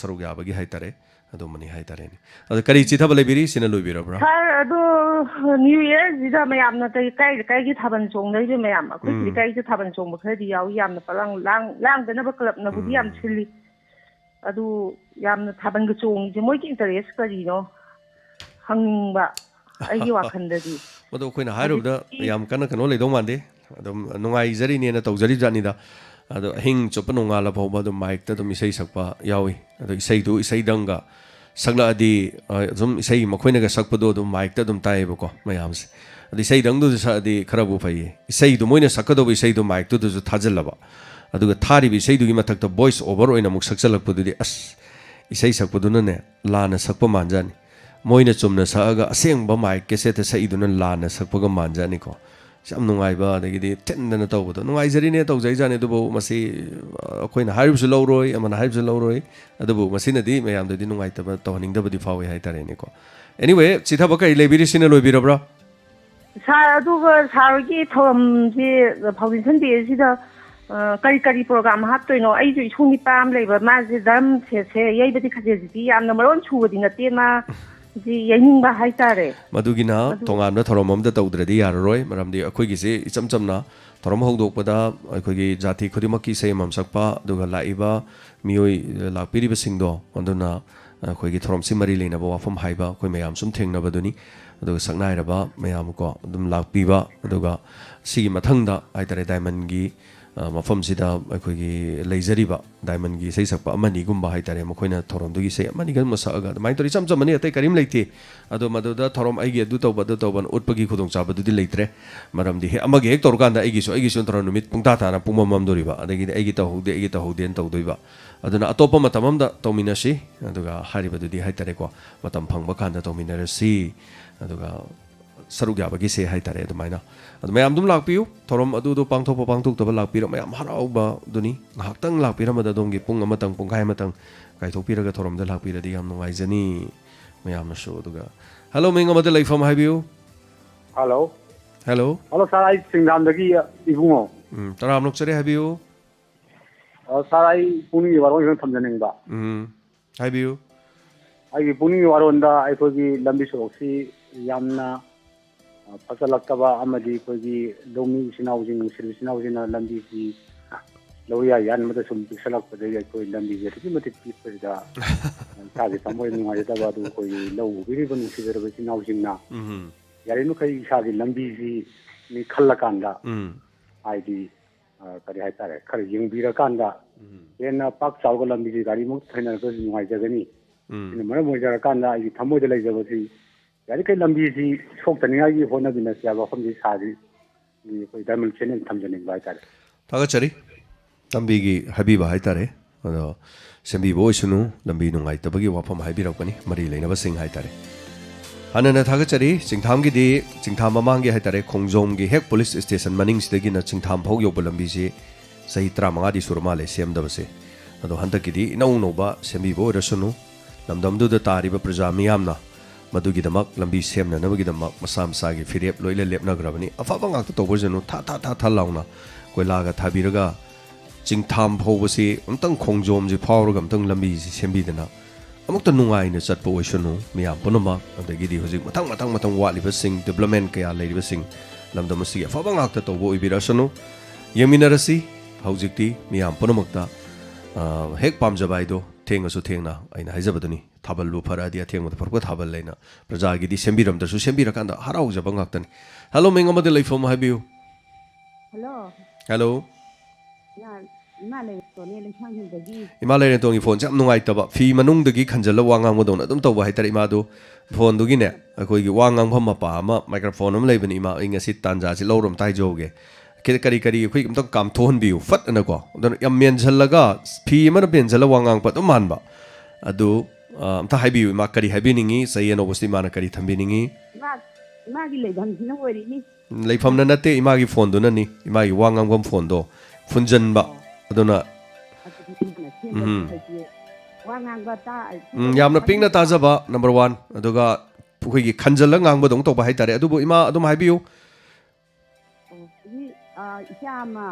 sarug ya bagi haitare adu mani haitare ni adu kari chi thaba lebiri sina loibira bra sir adu new year jida mayam na kai gi thaban chong dai be mayam akhoi kai gi thaban chong ba khadi yaw yam na palang lang da na ba club na budi yam chili adu yam na thaban ga chong ji moi ki interest kari no hangba ai gi wakhandadi madu khoina hairubda yam kana kano leidong mande adum nungai jari ne na tawjari jani da ado hing chopa nongala bawba do mic ta dum isai sakpa yawi ado isai danga sagla adi zum isai makhoina ga sakpa do mic ta dum tai bako mayam se adi isai dang do sa adi kharabu phai isai do moina sakado bi isai do mic to do thajallaba aduga thari bi isai du gi mathak ta voice over oina muk sakchalak pu du as isai sakpa du na ne lana sakpa manjani moina chumna saaga aseng ba mic cassette sai du na lana sakpa ga manjani ko sam nungai ba dagi tendana tawdo nungai jari ne tawjai jane dubo masi akoina haribsu lawroi amana haribsu lawroi adubu masina di mayam di nungai ta tawning da badi fawi hai tare ne ko anyway chitha ba kai lebiri sina loibira bra sa aduga sargi thom ji foundation de ji da kari program haptoino ai ju chungni pam leiba ma ji dam se yai badi khaje ji yamna maron chugadi na te ma ji yaning ba hai tare madugina tongan na thoromam da tawdradi yarroi maramdi akhoi gi se ichamchamna thorom hogdok pada akhoi gi jati khudimaki se mam sakpa duga laiba mioi lakpiri basingdo anduna akhoi gi thorom simari leina ba wafam haiba akhoi mayam sum thengna baduni aduga saknai raba mayam ko dum lakpiba aduga sigi mathangda aitare diamond gi ꯃꯐꯝꯁꯤꯗ ꯑꯩꯈꯣꯏꯒꯤ ꯂꯩꯖꯔꯤꯕ ꯗꯥꯏꯃꯟꯒꯤ ꯏꯁꯩ ꯁꯛꯄ ꯑꯃꯅꯤꯒꯨꯝꯕ ꯍꯥꯏꯇꯥꯔꯦ ꯃꯈꯣꯏꯅ ꯊꯧꯔꯝꯗꯨꯒꯤ ꯏꯁꯩ ꯑꯃꯅꯤꯒꯨꯝꯕ ꯁꯛꯑꯒ ꯑꯗꯨꯃꯥꯏꯅ ꯇꯧꯔꯤ ꯏꯆꯝ ꯆꯝꯕꯅꯤ ꯑꯇꯩ ꯀꯔꯤꯝ ꯂꯩꯇꯦ ꯑꯗꯣ ꯃꯗꯨꯗ ꯊꯧꯔꯝ ꯑꯩꯒꯤ ꯑꯗꯨ ꯇꯧꯕ ꯎꯠꯄꯒꯤ ꯈꯨꯗꯣꯡꯆꯥꯕꯗꯨꯗꯤ ꯂꯩꯇ꯭ꯔꯦ ꯃꯔꯝꯗꯤ ꯑꯃꯒꯤ ꯍꯦꯛ ꯇꯧꯔꯀꯥꯟꯗ ꯑꯩꯒꯤꯁꯨ ꯊꯧꯔꯝ ꯅꯨꯃꯤꯠ ꯄꯨꯡꯇꯥ ꯇꯥꯅ ꯄꯨꯡ ꯃꯝꯗꯣꯔꯤꯕ ꯑꯗꯒꯤꯗꯤ ꯑꯩꯒꯤ ꯇꯧꯍꯧꯗꯦꯅ ꯇꯧꯗꯣꯏꯕ ꯑꯗꯨꯅ ꯑꯇꯣꯞꯄ ꯃꯇꯝ ꯑꯃꯗ ꯇꯧꯃꯤꯟꯅꯁꯤ ꯑꯗꯨꯒ ꯍꯥꯏꯔꯤꯕꯗꯨꯗꯤ ꯍꯥꯏꯇꯥꯔꯦꯀꯣ ꯃꯇꯝ ꯐꯪꯕ ꯀꯥꯟꯗ ꯇꯧꯃꯤꯟꯅꯔꯁꯤ ꯑꯗꯨꯒ ꯁꯔꯨꯛ ꯌꯥꯕꯒꯤꯁꯦ ꯍꯥꯏꯇꯥꯔꯦ ꯑꯗꯨꯃꯥꯏꯅ ꯑꯗꯨ ꯃꯌꯥꯝ ꯑꯗꯨꯝ ꯂꯥꯛꯄꯤꯌꯨ ꯊꯧꯔꯝ ꯑꯗꯨꯗꯣ ꯄꯥꯡꯊꯣꯛꯇꯕ ꯂꯥꯛꯄꯤꯔꯣ ꯃꯌꯥꯝ ꯍꯔꯥꯎꯕꯗꯨꯅꯤ ꯉꯥꯏꯍꯥꯛꯇꯪ ꯂꯥꯛꯄꯤꯔꯝꯕꯗ ꯑꯗꯣꯝꯒꯤ ꯄꯨꯡ ꯑꯃꯇꯪ ꯄꯨꯡꯈꯥꯏ ꯑꯃꯇꯪ ꯀꯥꯏꯊꯣꯛꯄꯤꯔꯒ ꯊꯧꯔꯝꯗ ꯂꯥꯛꯄꯤꯔꯗꯤ ꯌꯥꯝ ꯅꯨꯡꯉꯥꯏꯖꯅꯤ ꯃꯌꯥꯝꯅꯁꯨ ꯑꯗꯨꯒ ꯍꯜꯂꯣ ꯃꯤꯡ ꯑꯃꯗ ꯂꯩꯐꯝ ꯍꯥꯏꯕꯤꯌꯨ ꯍꯜꯂꯣ ꯍꯜꯂꯣ ꯁꯥꯔ ꯑꯩ ꯆꯤꯡꯗꯥꯝꯗꯒꯤ ꯏꯕꯨꯡꯉꯣ ꯇꯔꯥꯝ ꯅꯣꯛꯆꯔꯦ ꯍꯥꯏꯕꯤꯌꯨ ꯁꯥꯔ ꯑꯩ ꯄꯨꯛꯅꯤꯡꯒꯤ ꯋꯥꯔꯣꯜ ꯈꯔ ꯊꯝꯖꯅꯤꯡꯕ ꯍꯥꯏꯕꯤꯌꯨ ꯑꯩꯒꯤ ꯄꯨꯛꯅꯤꯡꯒꯤ ꯋꯥꯔꯣꯜꯗ ꯑꯩꯈꯣꯏꯒꯤ ꯂꯝꯕꯤ ꯁꯣꯔꯣꯛꯁꯤ ꯌꯥꯝꯅ ꯐꯖꯜꯂꯛꯇꯕ ꯑꯃꯗꯤ ꯑꯩꯈꯣꯏꯒꯤ ꯂꯧꯃꯤ ꯏꯆꯤꯟ ꯏꯅꯥꯎꯁꯤꯡ ꯅꯨꯡꯁꯤꯕ ꯏꯆꯤꯟ ꯏꯅꯥꯎꯁꯤꯡꯅ ꯂꯝꯕꯤꯁꯤ ꯂꯧꯌꯥ ꯌꯥꯟꯕꯗ ꯁꯨꯝ ꯄꯤꯛꯁꯜꯂꯛꯄꯗꯒꯤ ꯑꯩꯈꯣꯏ ꯂꯝꯕꯤꯁꯦ ꯑꯗꯨꯛꯀꯤ ꯃꯇꯤꯛ ꯄꯤꯛꯄꯁꯤꯗ ꯏꯁꯥꯒꯤ ꯊꯃꯣꯏ ꯅꯨꯡꯉꯥꯏꯖꯗꯕ ꯑꯗꯨ ꯑꯩꯈꯣꯏꯒꯤ ꯂꯧ ꯎꯕꯤꯔꯤꯕ ꯅꯨꯡꯁꯤꯖꯔꯕ ꯏꯆꯤꯟ ꯏꯅꯥꯎꯁꯤꯡꯅ ꯌꯥꯔꯤꯃꯈꯩ ꯏꯁꯥꯒꯤ ꯂꯝꯕꯤꯁꯤ ꯃꯤ ꯈꯜꯂꯀꯥꯟꯗ ꯍꯥꯏꯗꯤ ꯀꯔꯤ ꯍꯥꯏꯇꯥꯔꯦ ꯈꯔ ꯌꯦꯡꯕꯤꯔꯀꯥꯟꯗ ꯍꯦꯟꯅ ꯄꯥꯛ ꯆꯥꯎꯕ ꯂꯝꯕꯤꯁꯤ ꯒꯥꯔꯤꯃꯨꯛ ꯊꯦꯡꯅꯔꯒꯁꯨ ꯅꯨꯡꯉꯥꯏꯖꯒꯅꯤ ꯁꯤꯅ ꯃꯔꯝ ꯑꯣꯏꯖꯔꯀꯥꯟꯗ ꯑꯩꯒꯤ ꯊꯃꯣꯏꯗ ꯂꯩꯖꯕꯁꯤ ꯌꯥꯔꯤꯈꯩ ꯂꯝꯕꯤꯁꯤ ꯁꯣꯛꯇꯅꯤꯡꯉꯥꯏꯒꯤ ꯍꯣꯠꯅꯃꯤꯟꯅꯁꯤ ꯍꯥꯏꯕ ꯋꯥꯐꯝꯁꯤ ꯁꯥꯔꯤ ꯑꯩꯈꯣꯏ ꯗꯥꯏꯃꯟ ꯆꯦꯅꯦꯜ ꯊꯝꯖꯅꯤꯡꯕ ꯍꯥꯏꯇꯥꯔꯦ ꯊꯥꯒꯠꯆꯔꯤ ꯂꯝꯕꯤꯒꯤ ꯍꯥꯏꯕꯤꯕ ꯍꯥꯏꯇꯥꯔꯦ ꯑꯗꯣ ꯁꯦꯝꯕꯤꯕ ꯑꯣꯏꯁꯅꯨ ꯂꯝꯕꯤ ꯅꯨꯡꯉꯥꯏꯇꯕꯒꯤ ꯋꯥꯐꯝ ꯍꯥꯏꯕꯤꯔꯛꯄꯅꯤ ꯃꯔꯤ ꯂꯩꯅꯕꯁꯤꯡ ꯍꯥꯏꯇꯥꯔꯦ ꯍꯥꯟꯅꯅ ꯊꯥꯒꯠꯆꯔꯤ ꯆꯤꯡꯊꯥꯝꯒꯤꯗꯤ ꯆꯤꯡꯊꯥꯝ ꯃꯃꯥꯡꯒꯤ ꯍꯥꯏꯇꯥꯔꯦ ꯈꯣꯡꯖꯣꯝꯒꯤ ꯍꯦꯛ ꯄꯨꯂꯤꯁ ꯁ꯭ꯇꯦꯁꯟ ꯃꯅꯤꯡꯁꯤꯗꯒꯤꯅ ꯆꯤꯡꯊꯥꯝ ꯐꯥꯎ ꯌꯧꯕ ꯂꯝꯕꯤꯁꯤ ꯆꯍꯤ 35ꯗꯤ ꯁꯨꯔ ꯃꯥꯜꯂꯦ ꯁꯦꯝꯗꯕꯁꯦ ꯑꯗꯣ ꯍꯟꯗꯛꯀꯤꯗꯤ ꯏꯅꯧ ꯅꯧꯕ ꯁꯦꯝꯕꯤꯕ ꯑꯣꯏꯔꯁꯅꯨ ꯂꯝꯗꯝꯗꯨꯗ ꯇꯥꯔꯤꯕ ꯄ꯭ꯔꯖꯥ ꯃꯤꯌꯥꯝꯅ ꯃꯗꯨꯒꯤꯗꯃꯛ ꯂꯝꯕꯤ ꯁꯦꯝꯅꯅꯕꯒꯤꯗꯃꯛ ꯃꯁꯥ ꯃꯁꯥꯒꯤ ꯐꯤꯔꯦꯞ ꯂꯣꯏꯅ ꯂꯦꯞꯅꯈ꯭ꯔꯕꯅꯤ ꯑꯐꯕ ꯉꯥꯛꯇ ꯇꯧꯕꯁꯅꯨ ꯊꯥ ꯂꯥꯎꯅ ꯀꯣꯏꯂꯥꯒ ꯊꯥꯕꯤꯔꯒ ꯆꯤꯡꯊꯥꯝ ꯐꯥꯎꯕꯁꯤ ꯑꯃꯨꯛꯇꯪ ꯈꯣꯡꯖꯣꯝꯁꯤ ꯐꯥꯎꯔꯒ ꯑꯃꯨꯛꯇꯪ ꯂꯝꯕꯤꯁꯤ ꯁꯦꯝꯕꯤꯗꯅ ꯑꯃꯨꯛꯇ ꯅꯨꯡꯉꯥꯏꯅ ꯆꯠꯄ ꯑꯣꯏꯁꯅꯨ ꯃꯤꯌꯥꯝ ꯄꯨꯝꯅꯃꯛ ꯑꯗꯒꯤꯗꯤ ꯍꯧꯖꯤꯛ ꯃꯊꯪ ꯋꯥꯠꯂꯤꯕꯁꯤꯡ ꯗꯦꯕꯂꯞꯃꯦꯟ ꯀꯌꯥ ꯂꯩꯔꯤꯕꯁꯤꯡ ꯂꯝꯗꯝ ꯑꯁꯤꯒꯤ ꯑꯐꯕ ꯉꯥꯛꯇ ꯇꯧꯕ ꯑꯣꯏꯕꯤꯔꯁꯅꯨ ꯌꯦꯡꯃꯤꯟꯅꯔꯁꯤ ꯍꯧꯖꯤꯛꯇꯤ ꯃꯤꯌꯥꯝ ꯄꯨꯝꯅꯃꯛꯇ ꯍꯦꯛ ꯄꯥꯝꯖꯕ ꯍꯥꯏꯗꯣ ꯊꯦꯡꯉꯁꯨ ꯊꯦꯡꯅ ꯑꯩꯅ ꯍꯥꯏꯖꯕꯗꯨꯅꯤ ꯊꯥꯕꯜꯕꯨ ꯐꯔꯛꯑꯗꯤ ꯑꯊꯦꯡꯕꯗ ꯐꯔꯛꯄ ꯊꯥꯕꯜ ꯂꯩꯅ ꯄ꯭ꯔꯖꯥꯒꯤꯗꯤ ꯁꯦꯝꯕꯤꯔꯝꯗ꯭ꯔꯁꯨ ꯁꯦꯝꯕꯤꯔꯀꯥꯟꯗ ꯍꯔꯥꯎꯖꯕ ꯉꯥꯛꯇꯅꯤ ꯍꯜꯂꯣ ꯃꯤꯡ ꯑꯃꯗ ꯂꯩꯐꯝ ꯍꯥꯏꯕꯤꯌꯨ ꯍꯜꯂꯣ ꯏꯃꯥ ꯂꯩꯔꯦꯟꯇꯣꯡꯒꯤ ꯐꯣꯟꯁꯦ ꯌꯥꯝ ꯅꯨꯡꯉꯥꯏꯇꯕ ꯐꯤ ꯃꯅꯨꯡꯗꯒꯤ ꯈꯟꯖꯜꯂ ꯋꯥ ꯉꯥꯡꯕꯗꯧꯅ ꯑꯗꯨꯝ ꯇꯧꯕ ꯍꯥꯏꯇꯥꯔꯦ ꯏꯃꯥꯗꯨ ꯐꯣꯟꯗꯨꯒꯤꯅꯦ ꯑꯩꯈꯣꯏꯒꯤ ꯋꯥ ꯉꯥꯡꯐꯝ ꯃꯄꯥ ꯑꯃ ꯃꯥꯏꯀ꯭ꯔꯣꯐꯣꯟ ꯑꯃ ꯂꯩꯕꯅꯤ ꯏꯃꯥ ꯑꯩ ꯉꯁꯤ ꯇꯥꯟꯖꯥꯁꯤ ꯂꯧꯔ ꯑꯝꯇ ꯍꯥꯏꯖꯍꯧꯒꯦ ꯀꯔꯤ ꯑꯩꯈꯣꯏ ꯑꯝꯇꯪ ꯀꯥꯝꯊꯣꯛꯍꯟꯕꯤꯌꯨ ꯐꯠꯅꯀꯣ ꯑꯗꯨꯅ ꯌꯥꯝ ꯃꯦꯟꯁꯤꯜꯂꯒ ꯐꯤ ꯑꯃꯅ ꯃꯦꯟꯁꯤꯜꯂ ꯋꯥ ꯉꯥꯡꯕ ꯑꯗꯨꯝ ꯃꯥꯟꯕ ꯑꯗꯨ ꯑꯝꯇ ꯍꯥꯏꯕꯤꯌꯨ ꯏꯃꯥ ꯀꯔꯤ ꯍꯥꯏꯕꯤꯅꯤꯡꯉꯤ ꯆꯍꯤ ꯑꯅꯧꯕꯁꯤ ꯏꯃꯥꯅ ꯀꯔꯤ ꯊꯝꯕꯤꯅꯤꯡꯉꯤ ꯏꯃꯥꯒꯤ ꯂꯩꯐꯝꯁꯤꯅ ꯑꯣꯏꯔꯤꯅꯤ ꯂꯩꯐꯝꯅ ꯅꯠꯇꯦ ꯏꯃꯥꯒꯤ ꯐꯣꯟꯗꯨꯅꯅꯤ ꯏꯃꯥꯒꯤ ꯋꯥ ꯉꯥꯡꯐꯝ ꯐꯣꯟꯗꯣ ꯐꯨꯟꯖꯟꯕ ꯑꯗꯨꯅ ꯌꯥꯝꯅ ꯄꯤꯛꯅ ꯇꯥꯖꯕ ꯅꯝꯕꯔ 1 ꯑꯗꯨꯒ ꯑꯩꯈꯣꯏꯒꯤ ꯈꯟꯖꯜꯂ ꯉꯥꯡꯕꯗꯧꯅ ꯇꯧꯕ ꯍꯥꯏꯇꯥꯔꯦ ꯑꯗꯨꯕꯨ ꯏꯃꯥ ꯑꯗꯨꯝ ꯍꯥꯏꯕꯤꯌꯨ ꯏꯆꯥ ꯑꯃ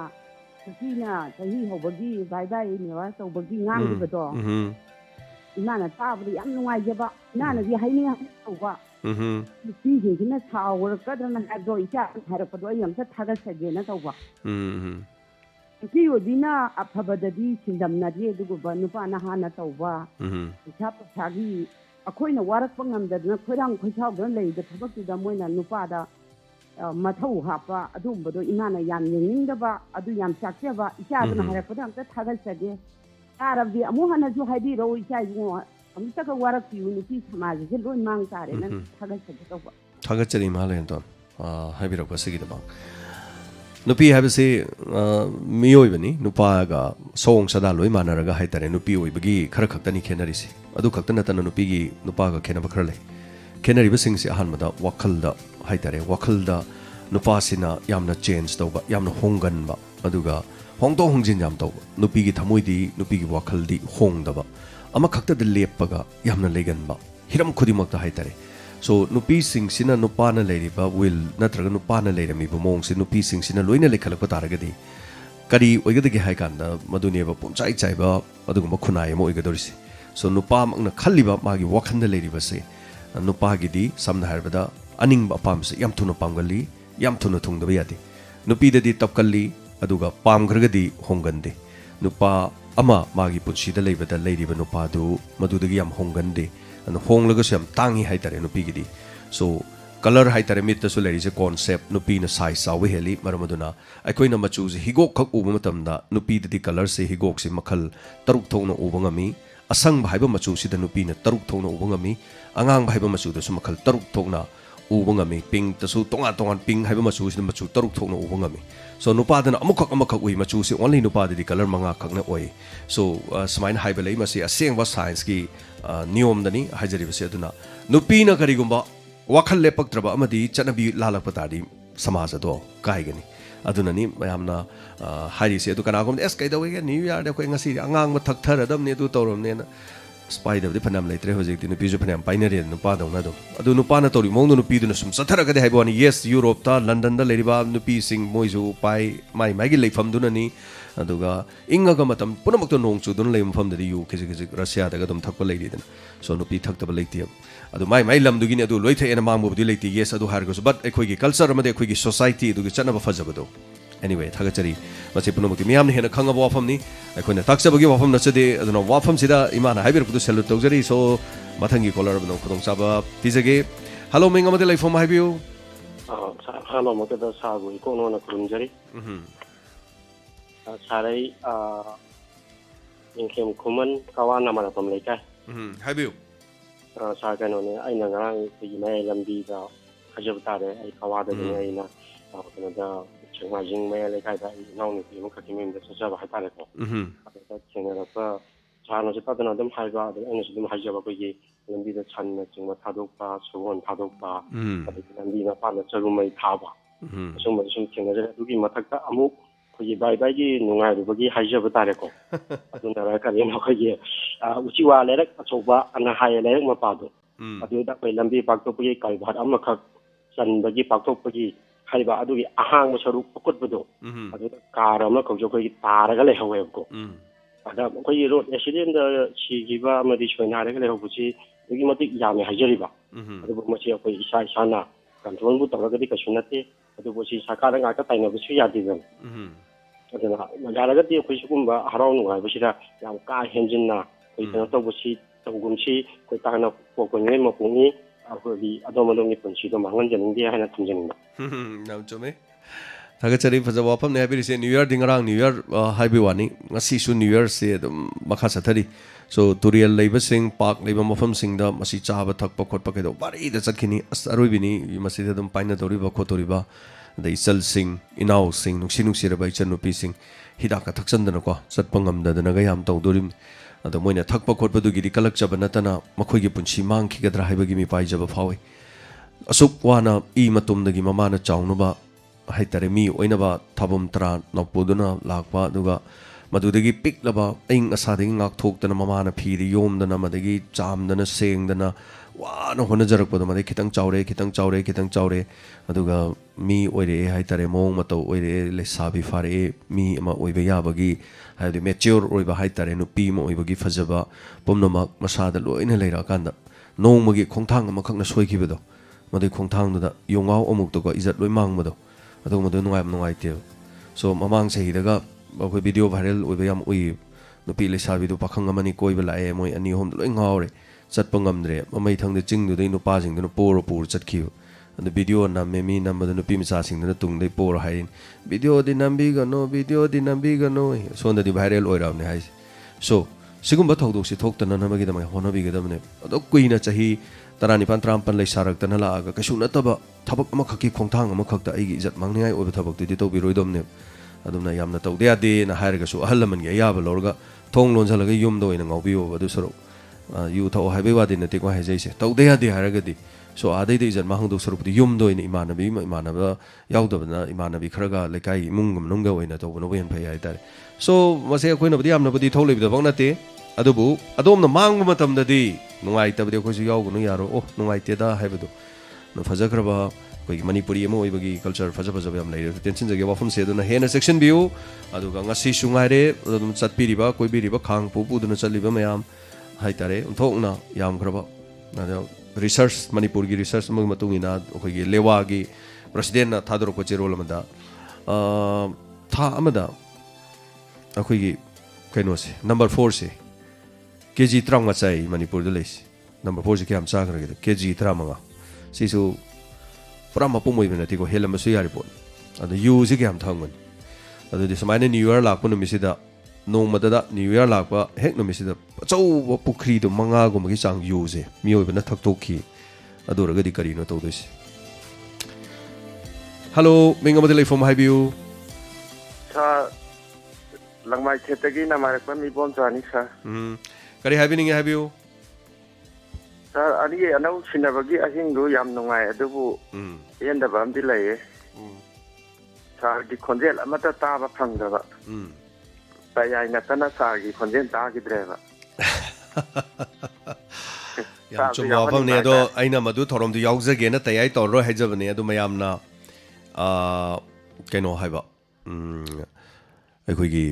ꯅꯨꯄꯤꯅ ꯆꯍꯤ ꯍꯧꯕꯒꯤ ꯕꯥꯏ ꯅꯦꯋꯥ ꯇꯧꯕꯒꯤ ꯉꯥꯡꯈꯤꯕꯗꯣ ꯏꯃꯥꯅ ꯇꯥꯕꯗ ꯌꯥꯝ ꯅꯨꯡꯉꯥꯏꯖꯕ ꯏꯃꯥꯅꯗꯤ ꯍꯥꯏꯅꯤꯡꯉꯥꯏ ꯇꯧꯕ ꯅꯨꯄꯤꯁꯤꯡꯁꯤꯅ ꯁꯥꯎꯔꯛꯀꯗ꯭ꯔꯅ ꯍꯥꯏꯕꯗꯣ ꯏꯆꯥ ꯍꯥꯏꯔꯛꯄꯗꯣ ꯑꯩ ꯑꯝꯇ ꯊꯥꯒꯠꯆꯒꯦꯅ ꯇꯧꯕ ꯅꯨꯄꯤ ꯑꯣꯏꯕꯤꯅ ꯑꯐꯕꯗꯗꯤ ꯁꯤꯟꯗꯝꯅꯗꯦ ꯑꯗꯨꯒꯨꯝꯕ ꯅꯨꯄꯥ ꯅꯍꯥꯅ ꯇꯧꯕ ꯄꯩꯁꯥꯒꯤ ꯑꯩꯈꯣꯏꯅ ꯋꯥꯔꯛꯄ ꯉꯝꯗꯗꯅ ꯈꯣꯏꯔꯥꯡ ꯈꯣꯏꯁꯥꯎꯗꯅ ꯂꯩꯔꯤꯕ ꯊꯕꯛꯇꯨꯗ ꯃꯣꯏꯅ ꯅꯨꯄꯥꯗ ꯃꯊꯧ ꯍꯥꯞꯄ ꯑꯗꯨꯒꯨꯝꯕꯗꯣ ꯏꯃꯥꯅ ꯌꯥꯝ ꯌꯦꯡꯅꯤꯡꯗꯕ ꯑꯗꯨ ꯌꯥꯝ ꯆꯥꯛꯆꯕ ꯏꯆꯥꯗꯨꯅ ꯍꯥꯏꯔꯛꯄꯗ ꯑꯝꯇ ꯊꯥꯒꯠꯆꯒꯦ ꯇꯥꯔꯕꯗꯤ ꯑꯃꯨꯛ ꯍꯟꯅꯁꯨ ꯍꯥꯏꯕꯤꯔꯛꯎ ꯏꯆꯥ ꯏꯕꯨꯡꯉꯣ ꯑꯃꯨꯛꯇꯒ ꯋꯥꯔꯛꯄꯤꯌꯨ ꯅꯨꯄꯤ ꯁꯃꯥꯖꯁꯦ ꯂꯣꯏ ꯃꯥꯡ ꯇꯥꯔꯦꯅ ꯊꯥꯒꯠꯆꯒꯦ ꯇꯧꯕ ꯊꯥꯒꯠꯆꯔꯤ ꯏꯃꯥ ꯂꯩꯔꯦꯟꯇꯣꯟ ꯍꯥꯏꯕꯤꯔꯛꯄꯁꯤꯒꯤꯗꯃꯛ ꯅꯨꯄꯤ ꯍꯥꯏꯕꯁꯤ ꯃꯤꯑꯣꯏꯕꯅꯤ ꯅꯨꯄꯥꯒ ꯁꯑꯣꯡ ꯁꯗꯥ ꯂꯣꯏ ꯃꯥꯟꯅꯔꯒ ꯍꯥꯏꯇꯥꯔꯦ ꯅꯨꯄꯤ ꯑꯣꯏꯕꯒꯤ ꯈꯔ ꯈꯛꯇꯅꯤ ꯈꯦꯠꯅꯔꯤꯁꯤ ꯑꯗꯨ ꯈꯛꯇ ꯅꯠꯇꯅ ꯅꯨꯄꯥꯒ ꯈꯦꯠꯅꯕ ꯈꯔ ꯂꯩ ꯈꯦꯠꯅꯔꯤꯕꯁꯤꯡꯁꯤ ꯑꯍꯥꯟꯕꯗ ꯋꯥꯈꯜꯗ ꯍꯥꯏꯇꯥꯔꯦ ꯋꯥꯈꯜꯗ ꯅꯨꯄꯥꯁꯤꯅ ꯌꯥꯝꯅ ꯆꯦꯟꯖ ꯇꯧꯕ ꯌꯥꯝꯅ ꯍꯣꯡꯒꯟꯕ ꯑꯗꯨga ꯍꯣꯡꯗꯣꯛ ꯍꯣꯡꯖꯤꯟ ꯌꯥꯝ ꯇꯧꯕ ꯅꯨꯄꯤꯒꯤ ꯊꯃꯣꯏꯗꯤ ꯅꯨꯄꯤꯒꯤ ꯋꯥꯈꯜꯗꯤ ꯍꯣꯡꯗꯕ ꯑꯃꯈꯛꯇꯗ ꯂꯦꯞꯄꯒ ꯌꯥꯝꯅ ꯂꯩꯒꯟꯕ hiram khudimagta haitare so nupi singsina nupana leiriba will natraga nupana leiramiba mongsi nupi singsina loina lekhalakpa taragadi kari oigadagi haikanda maduneba punchai chaiba adugumba khunai mo oigadorisi so nupa magna khalliba magi wakhanda leiriba se nupa gidi samna harbada aningba apamse yam thuna pamgali yam thuna thungdaba yadi nupi dadi tapkalli aduga pamgragadi hongande nupa ama magi punchida leibada leiriba nupa du madudagi yam hongande and honglaga yam tangi haitare nupi gidi so color hai tare mit su leri se concept nupi na size saw heli maramaduna aikoi na machu se higok khak uba matamda nupi di color se higok se makhal taruk thong na uba ngami asang bhaiba machu si da nupi na taruk thong na uba ngami angang bhaiba machu da su makhal taruk thong na uba ngami pink ta su tongan pink haiba machu si machu taruk thong na uba ngami so nupa da na amukhak ui machu si only nupa di color manga khak na oi so smain haiba lei masi aseng wa science ki niyom dani hajari base aduna nupi na kari gumba wakal lepak traba amadi chanabi lalak patadi samaj ado kaigani adunani mayamna hari se adu kana gum es kai dawe new year de ko ngasi angang ma thak thar adam ne du torom ne na spider de phanam leitre hojik tin nupi ju phanam painari nupa dawna do adu nupa na tori mong nupi du na sum sathara ga de haibani yes europe ta london da leriba nupi sing moisu pai mai gi leifam du na ni aduga inga ga matam punamak to nong chu dun leim pham de yu kiji russia da ga dum thakpa leiri den so nupi thak ta leiti adu mai lam du gi ne adu loi the ena mang bu di leiti yes adu har go but ekhoi gi culture ma de ekhoi gi society du gi chana ba phajaba do anyway thaga chari machi punamak miyam ne hena khanga ba pham ni ekhoi na taksaba gi wa pham na chade adu na wa pham sida imana haibir bu selu tawjari so mathangi caller bu khudong saba pizage hello menga ma de lai phom haibiu hello ma de sa bu ko no na kurunjari sarai inkem kuman kawan nama pam lekai haibiu sa kano ne ai na ngarang ti mai lambi da hajab ta de ai kawa da ne ai na kana da changma jing mai lekai da nau ni ti mo ka kimin da sa ba ta le ko da chena da pa cha no ta da dam hai ba da ai ne dum hajab ko ye lambi da chan na chingma tha dok pa suwon tha dok pa lambi na pa na charu mai tha ba so ma sum chena da du gi mathak ta amu kogi bai gi nungai ru bagi haija ba tare ko aduna ra ka yema kogi uchi wa le rak achoba ana hai le ma pa do adu da pai lambi pak to pagi kai bhat am khak san bagi pak to pagi hai ba adu gi ahang ma saru pakut ba do adu ka ra ma ko jo kogi ta ra ga le hawe ko ada kogi road accident da chi gi ba ma di chona ra ga le ho bu chi gi ma ti ya me haijari ba adu ma chi ko isa na control bu ta ga di ka sunate adu bo chi sakara nga ka tai na bu su ya di ben aduna majalaga ti khoi sugumba harau nu hai busira yam ka henjinna koi tana to busi tongumsi koi tana ko ko ngai ma pungi akodi adomodong ni punsi do mangan janing dia hana thunjing nam chome thaga chari phaja wapam ne habi se new year dingrang new year haibi wani ngasi su new year se makha sathari so turial leiba sing park leiba mafam sing da masi chaba thakpa khotpa kedo bari da chakhini asaroi bini masi da dum paina dori ba khotori ba da isal sing inau sing nuksi ra bai chan nupi sing hida ka thaksan da ko satpangam da na ga yam taw dorim ado moina thakpa khotpa du gi kalak chaba natana makhoi gi punchi mang khi gadra haiba gi mi pai jaba phawi asuk wana I matum da gi mama na chawnu ba hai tare mi oina ba thabum tra nopuduna lakwa duga madudagi piklaba ing asading ngak thok dana mama na phiri yom dana madagi cham dana seng dana wana hona jarak pa dama kitang chawre aduga mi oire hai tare mong mato oire le sabi fare mi ama oiba yabagi hai de mature oiba hai tare no pi mo oibagi fajaba pomnoma masada loina leira kanda nongmagi khongthang ama khakna soikibedo madai khongthang da yongau amuk to ko izat loi mangmado adu madu nungai te so mamang sei daga ko video viral oiba yam oi no pi le sabi do pakhang amani koiba lae moi ani hom loi ngawre chatpa ngamdre mamai thangde chingdu dei no pa jing no pur chatkhiu and video na memi na madu no pi misa sing na tung dei por hain video di nambi ga no so na di viral oi ram ne hai so sigum ba thok si thok tan na magi da mai honabi ga da ne ado kuina chahi tarani pan tram pan lai sarak tan la ga kasu na taba thabak ama khaki khongthang ama khakta ai gi izat mangngai ai oba thabak ti to bi roidom ne adumna yamna tawde ade na hair ga su ahallaman ge ya ba lorga thong lon jalaga yum do ina ngaubi o adu soro yu thaw haibe wa din te ko hai jai se tawde ade haraga di so adai de izat mahang do soro di yum do ina imanaba yaudabna imanabi kharaga lekai imungum nungga oina to bono ben phai ai tare so mase khoi na budi amna budi thole bi da bang na te adubu adom na mang matam da di nungai tabde khoi su yaw gu nu yaro oh nungai te da haibedu no fajakraba koi manipuri emo ibagi culture faja yam lai tension jage wafum se duna hena section view aduga ngasi sungai re adum chatpiri ba koi biri ba khang pu duna chaliba mayam haitare thokna yam khraba na research manipur gi research mag matungina koi gi lewa gi president na thadro ko cherol amada tha amada akoi gi kaino se number 4 se kg trang ma chai manipur de leis number 4 se kyam cha kra gi kg 3 manga sisu pura mapum moi bena ti ko helam su yari pon adu yu si kyam thangon adu di samaina new year lak pun misida nong madada new year lak pa hek no misida chau pukri do manga go magi chang yu je mi oi bena thak to ki adu raga di kari no to dos hello minga madele from highview sa langmai chetagi na marak pa mi bom chani sa kari highview highview sa ani anau sinabagi ahing do yam nungai adubu yenda bam di lai sa gi khonjel amata ta ba phangda ba tayai na tana sa gi khonjel ta gi dreva yam chuma pham ne do aina madu thorom du yaujage na tayai tor ro hejabne adu mayam na kaino haiba ꯑꯩꯈꯣꯏꯒꯤ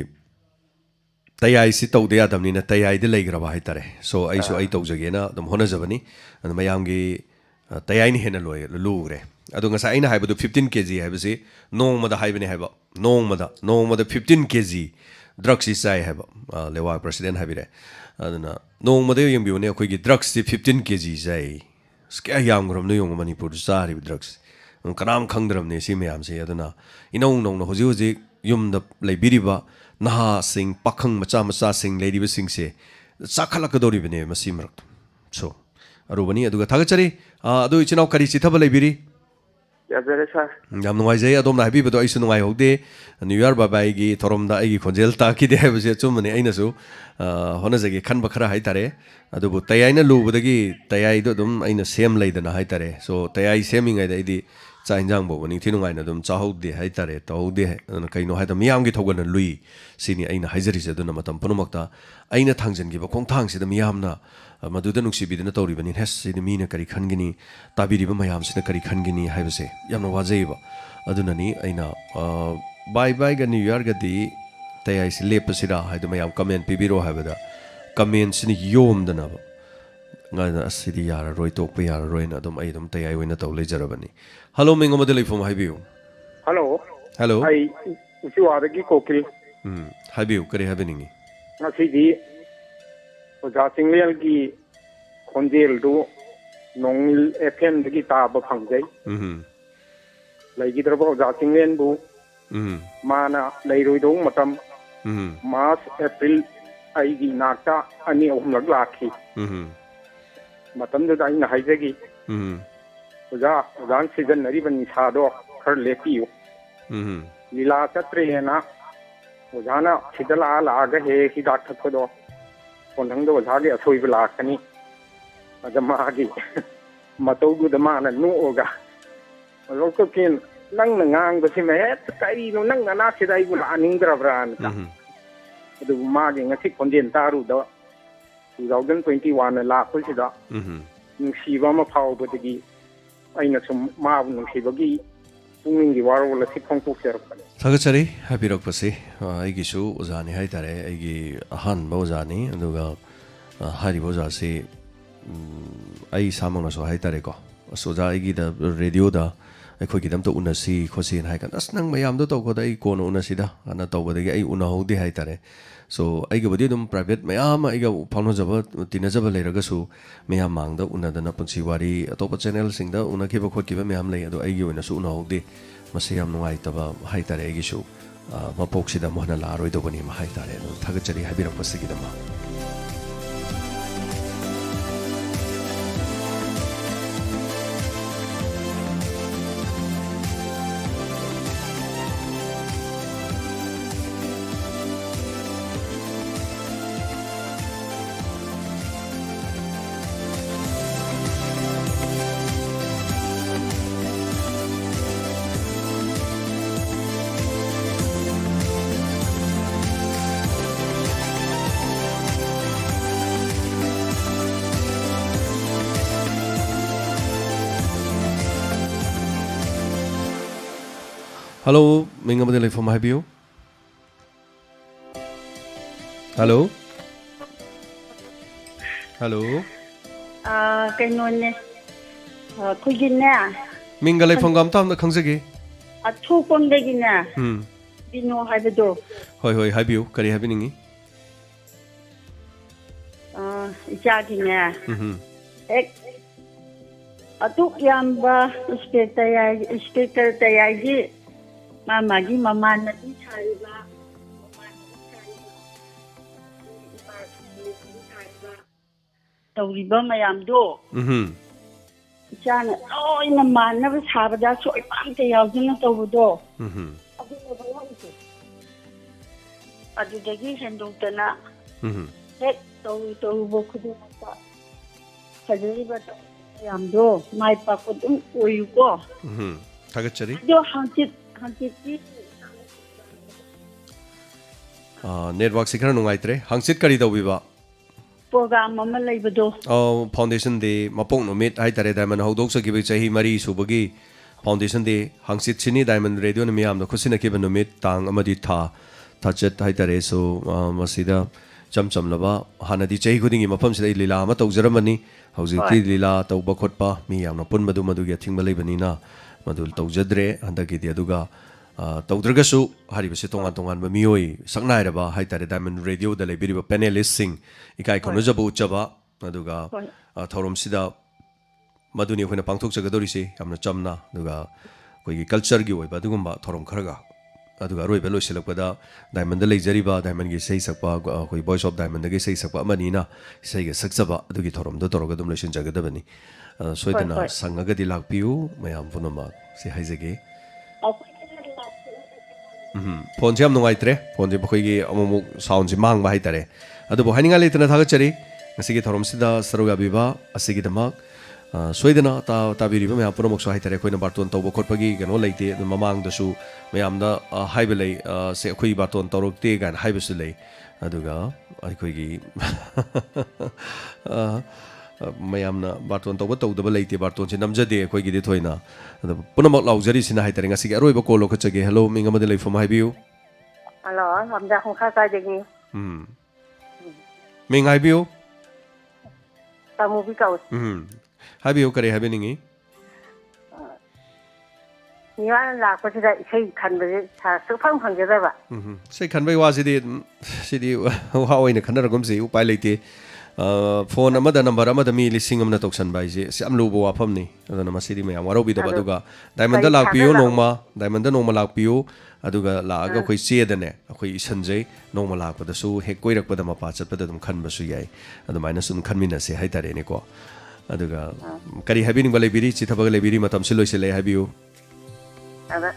ꯇꯌꯥꯏꯁꯤ ꯇꯧꯗ ꯌꯥꯗꯕꯅꯤꯅ ꯇꯌꯥꯏꯗ ꯂꯩꯈ꯭ꯔꯕ ꯍꯥꯏꯇꯥꯔꯦ ꯁꯣ ꯑꯩꯁꯨ ꯑꯩ ꯇꯧꯖꯒꯦꯅ ꯑꯗꯨꯝ ꯍꯣꯠꯅꯖꯕꯅꯤ ꯑꯗꯨ ꯃꯌꯥꯝꯒꯤ ꯇꯌꯥꯏꯅ ꯍꯦꯟꯅ ꯂꯨꯈ꯭ꯔꯦ ꯑꯗꯣ ꯉꯁꯥꯏ ꯑꯩꯅ ꯍꯥꯏꯕꯗꯣ 15 kg ꯍꯥꯏꯕꯁꯤ ꯅꯣꯡꯃꯗ ꯍꯥꯏꯕꯅꯤ ꯍꯥꯏꯕ ꯅꯣꯡꯃꯗ 15 kg ꯗ꯭ꯔꯒꯁꯤ ꯆꯥꯏ ꯍꯥꯏꯕ ꯂꯩꯋꯥ ꯄ꯭ꯔꯁꯤꯗꯦꯟ ꯍꯥꯏꯕꯤꯔꯦ ꯑꯗꯨꯅ ꯅꯣꯡꯃꯗ ꯌꯦꯡꯕꯤꯌꯨꯅꯦ ꯑꯩꯈꯣꯏꯒꯤ ꯗ꯭ꯔꯒꯁꯤ 15 kg ꯆꯥꯏ ꯀꯌꯥ ꯌꯥꯝꯈ꯭ꯔꯕꯅꯣ ꯌꯦꯡꯉꯨ ꯃꯅꯤꯄꯨꯔꯗ ꯆꯥꯔꯤꯕ ꯗ꯭ꯔꯒꯁꯤ ꯀꯅꯥꯝ ꯈꯪꯗ꯭ꯔꯕꯅꯦ ꯁꯤ ꯃꯌꯥꯝꯁꯦ ꯑꯗꯨꯅ ꯏꯅꯧ ꯅꯧꯅ ꯍꯧꯖꯤꯛ ꯌꯨꯝꯗ ꯂꯩꯕꯤꯔꯤꯕ ꯅꯍꯥꯁꯤꯡ ꯄꯥꯈꯪ ꯃꯆꯥꯁꯤꯡ ꯂꯩꯔꯤꯕꯁꯤꯡꯁꯦ ꯆꯥꯈꯠꯂꯛꯀꯗꯧꯔꯤꯕꯅꯦ ꯃꯁꯤ ꯃꯔꯛꯇ ꯁꯣ ꯑꯔꯨꯕꯅꯤ ꯑꯗꯨꯒ ꯊꯥꯒꯠꯆꯔꯤ ꯑꯗꯨ ꯏꯆꯤꯟꯅꯥꯎ ꯀꯔꯤ ꯆꯤꯊꯕ ꯂꯩꯕꯤꯔꯤ ꯌꯥꯖꯔꯦ ꯁꯥꯔ ꯌꯥꯝ ꯅꯨꯡꯉꯥꯏꯖꯩ ꯑꯗꯣꯝꯅ ꯍꯥꯏꯕꯤꯕꯗꯣ ꯑꯩꯁꯨ ꯅꯨꯡꯉꯥꯏꯍꯧꯗꯦ ꯅ꯭ꯌꯨ ꯏꯌꯔ ꯕꯥꯕꯥꯏꯒꯤ ꯊꯧꯔꯝꯗ ꯑꯩꯒꯤ ꯈꯣꯟꯖꯦꯜ ꯇꯥꯈꯤꯗꯦ ꯍꯥꯏꯕꯁꯦ ꯑꯆꯨꯝꯕꯅꯤ ꯑꯩꯅꯁꯨ ꯍꯣꯠꯅꯖꯒꯦ ꯈꯟꯕ ꯈꯔ ꯍꯥꯏꯇꯥꯔꯦ ꯑꯗꯨꯕꯨ ꯇꯌꯥꯏꯅ ꯂꯨꯕꯗꯒꯤ ꯇꯌꯥꯏꯗꯣ ꯑꯗꯨꯝ ꯑꯩꯅ ꯁꯦꯝ ꯂꯩꯗꯅ ꯍꯥꯏꯇꯥꯔꯦ ꯁꯣ ꯇꯌꯥꯏ ꯁꯦꯝꯃꯤꯉꯩꯗ ꯑꯩꯗꯤ ꯆꯥꯛ ꯏꯟꯖꯥꯡ ꯐꯥꯎꯕ ꯅꯤꯡꯊꯤ ꯅꯨꯡꯉꯥꯏꯅ ꯑꯗꯨꯝ ꯆꯥꯍꯧꯗꯦ ꯍꯥꯏꯇꯥꯔꯦ ꯇꯧꯍꯧꯗꯦ ꯑꯗꯨꯅ ꯀꯩꯅꯣ ꯍꯥꯏꯕꯗ ꯃꯤꯌꯥꯝꯒꯤ ꯊꯧꯒꯜꯅ ꯂꯨꯏ ꯁꯤꯅꯤ ꯑꯩꯅ ꯍꯥꯏꯖꯔꯤꯁꯦ ꯑꯗꯨꯅ ꯃꯇꯝ ꯄꯨꯝꯅꯃꯛꯇ ꯑꯩꯅ ꯊꯥꯡꯖꯟꯈꯤꯕ ꯈꯣꯡꯊꯥꯡꯁꯤꯗ ꯃꯤꯌꯥꯝꯅ ꯃꯗꯨꯗ ꯅꯨꯡꯁꯤꯕꯤꯗꯅ ꯇꯧꯔꯤꯕꯅꯤ ꯍꯦꯁ ꯁꯤꯗꯤ ꯃꯤꯅ ꯀꯔꯤ ꯈꯟꯒꯅꯤ ꯇꯥꯕꯤꯔꯤꯕ ꯃꯌꯥꯝꯁꯤꯅ ꯀꯔꯤ ꯈꯟꯒꯅꯤ ꯍꯥꯏꯕꯁꯦ ꯌꯥꯝꯅ ꯋꯥꯖꯩꯕ ꯑꯗꯨꯅꯅꯤ ꯑꯩꯅ ꯕꯥꯏꯒ ꯅ꯭ꯌꯨ ꯏꯌꯔꯒꯗꯤ ꯇꯌꯥꯏꯁꯤ ꯂꯦꯞꯄꯁꯤꯔꯥ ꯍꯥꯏꯗꯣ ꯃꯌꯥꯝ ꯀꯃꯦꯟ ꯄꯤꯕꯤꯔꯣ ꯍꯥꯏꯕꯗ ꯀꯃꯦꯟꯁꯤꯅ ꯌꯣꯝꯗꯅꯕ ꯑꯁꯤꯗꯤ ꯌꯥꯔꯔꯣꯏ ꯇꯣꯛꯄ ꯌꯥꯔꯔꯣꯏꯅ ꯑꯗꯨꯝ ꯑꯩ ꯑꯗꯨꯝ ꯇꯌꯥꯏ ꯑꯣꯏꯅ ꯇꯧ ꯂꯩꯖꯔꯕꯅꯤ ꯍꯜꯂꯣ ꯃꯤꯡ ꯑꯃꯗ ꯂꯩꯐꯝ ꯍꯥꯏꯕꯤꯌꯨ ꯍꯜꯂꯣ ꯍꯜꯂꯣ ꯑꯩ ꯎꯆꯤꯋꯥꯗꯒꯤ ꯀꯣꯀꯤꯜ ꯍꯥꯏꯕꯤꯌꯨ ꯀꯔꯤ ꯍꯥꯏꯕꯤꯅꯤꯡꯉꯤ ꯉꯁꯤꯗꯤ ꯑꯣꯖꯥ ꯆꯤꯡꯂꯦꯜꯒꯤ ꯈꯣꯟꯖꯦꯜꯗꯨ ꯅꯣꯡꯏꯜ FMꯗꯒꯤ ꯇꯥꯕ ꯐꯪꯖꯩ ꯂꯩꯈꯤꯗ꯭ꯔꯕ ꯑꯣꯖꯥ ꯆꯤꯡꯂꯦꯟꯕꯨ ꯃꯥꯅ ꯂꯩꯔꯣꯏꯗꯧ ꯃꯇꯝ ꯃꯥꯔꯆ ꯑꯦꯄ꯭ꯔꯤꯜ ꯑꯩꯒꯤ ꯅꯥꯛꯇ 2-3ꯂꯛ ꯂꯥꯛꯈꯤ ꯃꯇꯝꯗꯨꯗ ꯑꯩꯅ ꯍꯥꯏꯖꯈꯤ ꯑꯣꯖꯥꯅ ꯁꯤꯖꯤꯟꯅꯔꯤꯕ ꯅꯤꯁꯥꯗꯣ खर लेपियो लीला चत्रेना ओझाना सिदला लाग हे हिदाक थकदो कोनंगदो ओझागे असोइब लाकनी अदमागी मतौगु दमाना नोगा लोको किन नंग नंगांग बसि मे कई नो नंग ना सिदाई गु लानिंग्रब्रान ता अदु मागे ngasi konjen taru da 2021 लाखसिदा नुसीबा मा फावबदगी ꯑꯩꯅ ꯁꯨꯝ ꯃꯥꯕꯨ ꯅꯨꯡꯁꯤꯕꯒꯤ ꯄꯨꯛꯅꯤꯡꯒꯤ ꯋꯥꯔꯣꯜ ꯑꯁꯤ ꯐꯣꯡꯗꯣꯛꯆꯔꯛꯄꯅꯤ ꯊꯥꯒꯠꯆꯔꯤ ꯍꯥꯏꯕꯤꯔꯛꯄꯁꯤ ꯑꯩꯒꯤꯁꯨ ꯑꯣꯖꯥꯅꯤ ꯍꯥꯏꯇꯥꯔꯦ ꯑꯩꯒꯤ ꯑꯍꯥꯟꯕ ꯑꯣꯖꯥꯅꯤ ꯑꯗꯨꯒ ꯍꯥꯏꯔꯤꯕ ꯑꯣꯖꯥꯁꯤ ꯑꯩ ꯏꯁꯥꯃꯛꯅꯁꯨ ꯍꯥꯏꯇꯥꯔꯦꯀꯣ ꯑꯁ ꯑꯣꯖꯥ ꯑꯩꯒꯤꯗ ꯔꯦꯗꯤꯑꯣꯗ ꯑꯩꯈꯣꯏꯒꯤꯗꯃꯛꯇ ꯎꯅꯁꯤ ꯈꯣꯠꯁꯤꯅ ꯍꯥꯏꯀꯥꯟꯗ ꯑꯁ ꯅꯪ ꯃꯌꯥꯝꯗꯣ ꯇꯧꯕꯗ ꯑꯩ ꯀꯣꯟꯅ ꯎꯅꯁꯤꯗ ꯍꯥꯟꯅ ꯇꯧꯕꯗꯒꯤ ꯑꯩ ꯎꯅꯍꯧꯗꯦ ꯍꯥꯏꯇꯥꯔꯦ ꯁꯣ ꯑꯩꯒꯕꯨꯗꯤ ꯑꯗꯨꯝ ꯄ꯭ꯔꯥꯏꯚꯦꯠ ꯃꯌꯥꯝ ꯑꯩꯒ ꯐꯥꯎꯅꯖꯕ ꯇꯤꯟꯅꯖꯕ ꯂꯩꯔꯒꯁꯨ ꯃꯌꯥꯝ ꯃꯥꯡꯗ ꯎꯅꯗꯅ ꯄꯨꯟꯁꯤ ꯋꯥꯔꯤ ꯑꯇꯣꯞꯄ ꯆꯦꯅꯦꯜꯁꯤꯡꯗ ꯎꯅꯈꯤꯕ ꯈꯣꯠꯈꯤꯕ ꯃꯌꯥꯝ ꯂꯩ ꯑꯗꯣ ꯑꯩꯒꯤ ꯑꯣꯏꯅꯁꯨ ꯎꯅꯍꯧꯗꯦ ꯃꯁꯤ ꯌꯥꯝ ꯅꯨꯡꯉꯥꯏꯇꯕ ꯍꯥꯏꯇꯥꯔꯦ ꯑꯩꯒꯤꯁꯨ ꯃꯄꯣꯛꯁꯤꯗ ꯑꯃꯨꯛ ꯍꯟꯅ ꯂꯥꯛꯑꯔꯣꯏꯗꯧꯕꯅꯤ ꯑꯃ ꯍꯥꯏꯇꯥꯔꯦ ꯑꯗꯣ ꯊꯥꯒꯠꯆꯔꯤ ꯍꯥꯏꯕꯤꯔꯛꯄꯁꯤꯒꯤꯗꯃꯛ Hello, ming amada leifam haibiu. Hello. Hello. Kainone. Khujinne. Minga leifam gam tam da khangjage. Athu pondegine. Bino haibado. Hoi hoi haibiu kari haibiningi. Ijagine. Ek ꯑꯗꯨꯛ ꯌꯥꯝꯕ ꯏꯁꯄꯦꯛꯇꯔ ꯇꯌꯥꯏꯒꯤ ꯃꯥꯒꯤ ꯃꯃꯥꯟꯅꯕꯤ ꯁꯥꯔꯤꯕ ꯇꯧꯔꯤꯕ ꯃꯌꯥꯝꯗꯣ ꯏꯆꯥꯅ ꯂꯣꯏꯅ ꯃꯥꯟꯅꯕ ꯁꯥꯕꯗ ꯁꯣꯏꯕ ꯑꯝꯇ ꯌꯥꯎꯗꯅ ꯇꯧꯕꯗꯣ ꯑꯗꯨꯅꯦꯕ ꯋꯥꯔꯤꯁꯦ ꯑꯗꯨꯗꯒꯤ ꯍꯦꯟꯗꯣꯛꯇꯅ ꯍꯦꯛ ꯇꯧꯔꯨꯕ ꯈꯨꯗꯤꯡꯃꯛꯇ ꯐꯖꯔꯤꯕ ꯃꯌꯥꯝꯗꯣ ꯃꯥꯏ ꯄꯥꯛꯄ ꯑꯗꯨꯝ ꯑꯣꯏꯌꯨꯀꯣ ꯊꯥꯒꯠꯆꯔꯤ ꯑꯗꯣ ꯍꯪꯆꯤꯠꯇꯤ ꯅꯦꯠꯋꯥꯛꯁꯤ ꯈꯔ ꯅꯨꯡꯉꯥꯏꯇ꯭ꯔꯦ ꯍꯪꯆꯤꯠ ꯀꯔꯤ ꯇꯧꯕꯤꯕ ꯄ꯭ꯔꯣꯒ꯭ꯔꯥꯝ ꯑꯃ ꯂꯩꯕꯗꯣ ꯐꯥꯎꯟꯗꯦꯁꯟ ꯗꯦ ꯃꯄꯣꯛ ꯅꯨꯃꯤꯠ ꯍꯥꯏꯇꯥꯔꯦ ꯗꯥꯏꯃꯟ ꯍꯧꯗꯣꯛꯆꯈꯤꯕ ꯆꯍꯤ 4 ꯁꯨꯕꯒꯤ ꯐꯥꯎꯟꯗꯦꯁꯟ ꯗꯦ ꯍꯪꯆꯤꯠꯁꯤꯅꯤ ꯗꯥꯏꯃꯟ ꯔꯦꯗꯤꯑꯣꯅ ꯃꯤꯌꯥꯝꯅ ꯈꯨꯠꯁꯤꯟꯅꯈꯤꯕ ꯅꯨꯃꯤꯠ ꯇꯥꯡ ꯑꯃꯗꯤ ꯊꯥꯆꯠ ꯍꯥꯏꯇꯥꯔꯦ ꯁꯣ ꯃꯁꯤꯗ ꯆꯝ ꯆꯝꯂꯕ ꯍꯥꯟꯅꯗꯤ ꯆꯍꯤ ꯈꯨꯗꯤꯡꯒꯤ ꯃꯐꯝꯁꯤꯗ ꯑꯩ ꯂꯤꯂꯥ ꯑꯃ ꯇꯧꯖꯔꯝꯕꯅꯤ ꯍꯧꯖꯤꯛꯇꯤ ꯂꯤꯂꯥ ꯇꯧꯕ ꯈꯣꯠꯄ ꯃꯤ ꯌꯥꯝꯅ ꯄꯨꯟꯕꯗꯨ ꯃꯗꯨꯒꯤ ꯑꯊꯤꯡꯕ ꯂꯩꯕꯅꯤ나 ꯃꯗꯨ ꯇꯧꯖꯗ꯭ꯔꯦ ꯍꯟꯗꯛꯀꯤꯗꯤ ꯑꯗꯨꯒ ꯇꯧꯗ꯭ꯔꯒꯁꯨ ꯍꯥꯏꯔꯤꯕꯁꯤ ꯇꯣꯉꯥꯟ ꯇꯣꯉꯥꯟꯕ ꯃꯤꯑꯣꯏ ꯁꯛꯅꯥꯏꯔꯕ ꯍꯥꯏꯇꯥꯔꯦ ꯗꯥꯏꯃꯟ ꯔꯦꯗꯤꯑꯣꯗ ꯂꯩꯕꯤꯔꯤꯕ ꯄꯦꯅꯦꯂꯤꯁꯁꯤꯡ ꯏꯀꯥꯏ ꯈꯨꯝꯅꯖꯕ ꯎꯠꯆꯕ ꯑꯗꯨꯒ ꯊꯧꯔꯝꯁꯤꯗ ꯃꯗꯨꯅꯤ ꯑꯩꯈꯣꯏꯅ ꯄꯥꯡꯊꯣꯛꯆꯒꯗꯧꯔꯤꯁꯤ ꯌꯥꯝꯅ ꯆꯝꯅ ꯑꯗꯨꯒ ꯑꯩꯈꯣꯏꯒꯤ ꯀꯜꯆꯔꯒꯤ ꯑꯣꯏꯕ ꯑꯗꯨꯒꯨꯝꯕ ꯊꯧꯔꯝ ꯈꯔꯒ ꯑꯗꯨꯒ ꯑꯔꯣꯏꯕ ꯂꯣꯏꯁꯤꯜꯂꯛꯄꯗ ꯗꯥꯏꯃꯟꯗ ꯂꯩꯖꯔꯤꯕ ꯗꯥꯏꯃꯟꯒꯤ ꯏꯁꯩ ꯁꯛꯄ ꯑꯩꯈꯣꯏ ꯚꯣꯏꯁ ꯑꯣꯐ ꯗꯥꯏꯃꯟꯗꯒꯤ ꯏꯁꯩ ꯁꯛꯄ ꯑꯃꯅꯤꯅ ꯏꯁꯩꯒ ꯁꯛꯆꯕ ꯑꯗꯨꯒꯤ ꯊꯧꯔꯝꯗꯣ ꯇꯧꯔꯒ ꯑꯗꯨꯝ ꯂꯣꯏꯁꯤꯟꯖꯒꯗꯕꯅꯤ ꯁꯣꯏꯗꯅ ꯁꯪꯉꯒꯗꯤ ꯂꯥꯛꯄꯤꯌꯨ ꯃꯌꯥꯝ ꯄꯨꯝꯅꯃꯛ ꯁꯤ ꯍꯥꯏꯖꯒꯦ ꯐꯣꯟꯁꯦ ꯌꯥꯝ ꯅꯨꯡꯉꯥꯏꯇ꯭ꯔꯦ ꯐꯣꯟꯁꯦ ꯑꯩꯈꯣꯏꯒꯤ ꯑꯃꯨꯛ ꯁꯥꯎꯟꯁꯦ ꯃꯥꯡꯕ ꯍꯥꯏꯇꯥꯔꯦ ꯑꯗꯨꯕꯨ ꯍꯥꯏꯅꯤꯡꯉꯥꯏ ꯂꯩꯇꯅ ꯊꯥꯒꯠꯆꯔꯤ ꯉꯁꯤꯒꯤ ꯊꯧꯔꯝꯁꯤꯗ ꯁꯔꯨꯛ ꯌꯥꯕꯤꯕ ꯑꯁꯤꯒꯤꯗꯃꯛ ꯁꯣꯏꯗꯅ ꯇꯥꯕꯤꯔꯤꯕ ꯃꯌꯥꯝ ꯄꯨꯝꯅꯃꯛꯁꯨ ꯍꯥꯏꯇꯥꯔꯦ ꯑꯩꯈꯣꯏꯅ ꯕꯥꯔꯇꯣꯟ ꯇꯧꯕ ꯈꯣꯠꯄꯒꯤ ꯀꯩꯅꯣ ꯂꯩꯇꯦ ꯑꯗꯨ ꯃꯃꯥꯡꯗꯁꯨ ꯃꯌꯥꯝꯗ ꯍꯥꯏꯕ ꯂꯩ ꯁꯦ ꯑꯩꯈꯣꯏ ꯕꯥꯔꯇꯣꯟ ꯇꯧꯔꯛꯇꯦ ꯀꯥꯏꯅ ꯍꯥꯏꯕꯁꯨ ꯂꯩ ꯑꯗꯨꯒ ꯑꯩꯈꯣꯏꯒꯤ ꯃꯌꯥꯝꯅ ꯕꯥꯔꯇꯣꯟ ꯇꯧꯕ ꯇꯧꯗꯕ ꯂꯩꯇꯦ ꯕꯥꯔꯇꯣꯟꯁꯦ ꯅꯝꯖꯗꯦ ꯑꯩꯈꯣꯏꯒꯤꯗꯤ ꯊꯣꯏꯅ ꯑꯗꯨ ꯄꯨꯝꯅꯃꯛ ꯂꯥꯎꯖꯔꯤꯁꯤꯅ ꯍꯥꯏꯇꯥꯔꯦ ꯉꯁꯤꯒꯤ ꯑꯔꯣꯏꯕ ꯀꯣꯜ ꯂꯧꯈꯠꯆꯒꯦ ꯍꯦꯜꯂꯣ ꯃꯤꯡ ꯑꯃꯗ ꯂꯩꯐꯝ ꯍꯥꯏꯕꯤꯌꯨ ꯍꯜꯂꯣ ꯂꯝꯖꯥ ꯈꯣꯡꯈꯥ ꯀꯥꯏꯗꯒꯤ ꯃꯤꯡ ꯍꯥꯏꯕꯤꯌꯨ ꯇꯥꯃꯨꯕꯤ ꯀꯧꯏ ꯍꯥꯏꯕꯤꯌꯨ ꯀꯔꯤ ꯍꯥꯏꯕꯤꯅꯤꯡꯉꯤ ꯃꯤꯋꯥꯅ ꯂꯥꯛꯄꯁꯤꯗ ꯏꯁꯩ ꯈꯟꯕꯁꯦ ꯁꯨꯛꯐꯪ ꯐꯪꯖꯗꯕ ꯏꯁꯩ ꯈꯟꯕꯒꯤ ꯋꯥꯁꯤꯗꯤ ꯁꯤꯗꯤ ꯋꯥ ꯑꯣꯏꯅ ꯈꯟꯅꯔꯒꯨꯝꯁꯤ ꯎꯄꯥꯏ ꯂꯩꯇꯦ ꯐꯣꯟ ꯑꯃꯗ ꯅꯝꯕꯔ ꯑꯃꯗ ꯃꯤ 1,000 ꯇꯧꯁꯟꯕ ꯍꯥꯏꯁꯦ ꯌꯥꯝ ꯂꯨꯕ ꯋꯥꯐꯝꯅꯤ ꯑꯗꯨꯅ ꯃꯁꯤꯗꯤ ꯃꯌꯥꯝ ꯋꯥꯔꯧꯕꯤꯗꯕ ꯑꯗꯨꯒ ꯗꯥꯏꯃꯟꯗ ꯂꯥꯛꯄꯤꯌꯨ ꯗꯥꯏꯃꯟꯗ ꯅꯣꯡꯃ ꯂꯥꯛꯄꯤꯌꯨ ꯑꯗꯨꯒ ꯂꯥꯛꯑꯒ ꯑꯩꯈꯣꯏ ꯆꯦꯗꯅꯦ ꯑꯩꯈꯣꯏ ꯏꯁꯟꯖꯩ ꯅꯣꯡꯃ ꯂꯥꯛꯄꯗꯁꯨ ꯍꯦꯛ ꯀꯣꯏꯔꯛꯄꯗ ꯃꯄꯥ ꯆꯠꯄꯗ ꯑꯗꯨꯝ ꯈꯟꯕꯁꯨ ꯌꯥꯏ ꯑꯗꯨꯃꯥꯏꯅ ꯁꯨꯝ ꯈꯟꯃꯤꯟꯅꯁꯦ ꯍꯥꯏꯇꯥꯔꯦꯅꯦꯀꯣ ꯑꯗꯨꯒ ꯀꯔꯤ ꯍꯥꯏꯕꯤꯅꯤꯡꯕ ꯂꯩꯕꯤꯔꯤ ꯆꯤꯊꯕꯒ ꯂꯩꯕꯤꯔꯤ ꯃꯇꯝꯁꯤ ꯂꯣꯏꯁꯤꯜꯂꯦ ꯍꯥꯏꯕꯤꯌꯨ ꯑꯗ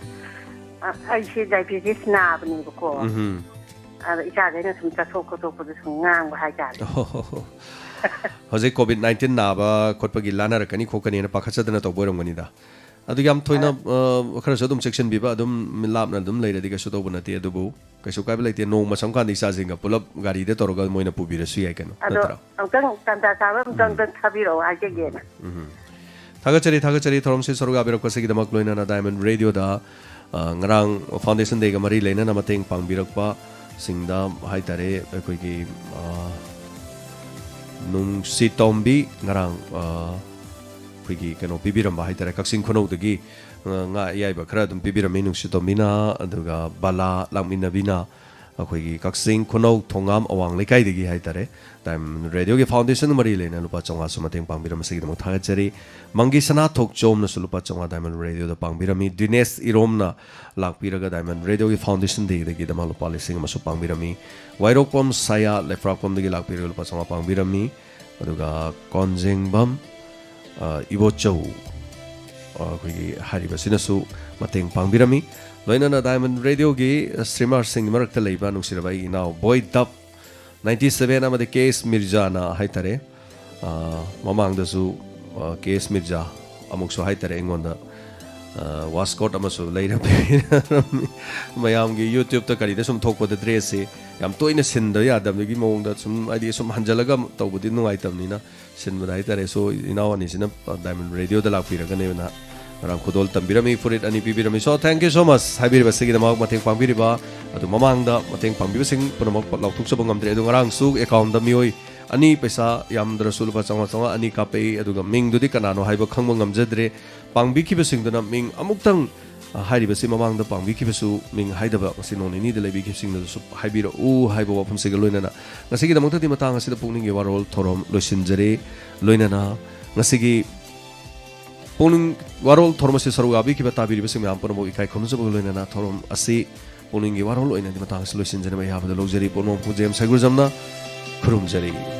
ꯑꯩꯁꯦ ꯗꯥꯏꯕꯦꯇꯤꯁ ꯅꯥꯕꯅꯦꯕꯀꯣ ꯑꯗ ꯏꯆꯥꯈꯩꯅ ꯁꯨꯝ ꯆꯠꯊꯣꯛ ꯈꯣꯠꯇꯣꯛꯄꯗ ꯁꯨꯝ ꯉꯥꯡꯕ ꯍꯥꯏꯇꯥꯔꯦ ꯍꯧꯖꯤꯛ COVID-19 ꯅꯥꯕ ꯈꯣꯠꯄꯒꯤ ꯂꯥꯟꯅꯔꯛꯀꯅꯤ ꯈꯣꯠꯀꯅꯤꯅ ꯄꯥꯈꯠꯆꯗꯅ ꯇꯧꯕ ꯑꯣꯏꯔꯝꯒꯅꯤꯗ ꯑꯗꯨ ꯌꯥꯝ ꯊꯣꯏꯅ खरसु अदुम सेक्शन बिबा अदुम लापना अदुम लेरदि कसु तौब नते अदुबु कसु कायब लेते नोंग मसम कांदि साजिंगा पुलप गाड़ी दे तोरगा मोइना पुबिरसु याय कनो नत्रा अंकंग तंता साबा तंत थाबिरो हाजेगेना थागचरी थोरमसे सरुगा बिरक कसगी दमक लोइना ना डायमंड रेडियो दा ngarang foundation de ga mari leina na mateng pangbirakpa singda haitare akoigi nung si tombi ngarang akoigi kano pibiramba haitare kaksing khono dagi nga yaiba khara dum pibirami nung si tomina aduga bala langmina bina akoigi kaksing khono thongam awang lekai dagi haitare time radio ge foundation mari leina lupa chonga sumateng pangbiram sigi dum thagachari mangi sana thok chom na sulupa chonga diamond radio da pangbirami Dinesh Iromna lakpiraga diamond radio ge foundation de gi da malu policing masu pangbirami Wairopom saya lefrapom de gi lakpiraga lupa chonga pangbirami aduga konjengbam ibochau gi hari basina su mateng pangbirami loina na diamond radio ge streamer sing marakta leiba nungsirabai now boy dub 97 amade case mirjana haitare mamang dasu case mirja amuk so haitare engonda wascot amasu leira mayam gi youtube ta kari da sum thokpa da dress se yam toina sinda ya dam gi mong da sum adi sum hanjalaga tawbudi nungai tamnina sinba haitare so inawani sina diamond radio da lakpiraga ne na ram khodol tambirami furit ani bibirami so thank you so much habir basigi da mak mateng pangbiriba adu mamang da mateng pangbiba sing punamak lautuk sabang amdre adu ngarang su account da mioi ani paisa yam drasul ba changa changa ani kape adu ga ming dudi kanano haiba khangba ngamjadre pangbi ki basing dana ming amuktang hairi basi mamang da pangbi ki basu ming haidaba masi noni ni da lebi ki sing da su haibira u haiba wapum sig loina na ngasigi da mangta di matang asida pukning ge warol thorom loisinjare loina na ngasigi Pukning Warol Thorm se saru abi kiba tabiri bese me ampon mo ikai khonu jabo loina na Thorm asi Pukning Warol oina di matang solution jene mai ha bada lojari ponmo pujem sagur jamna khurumjari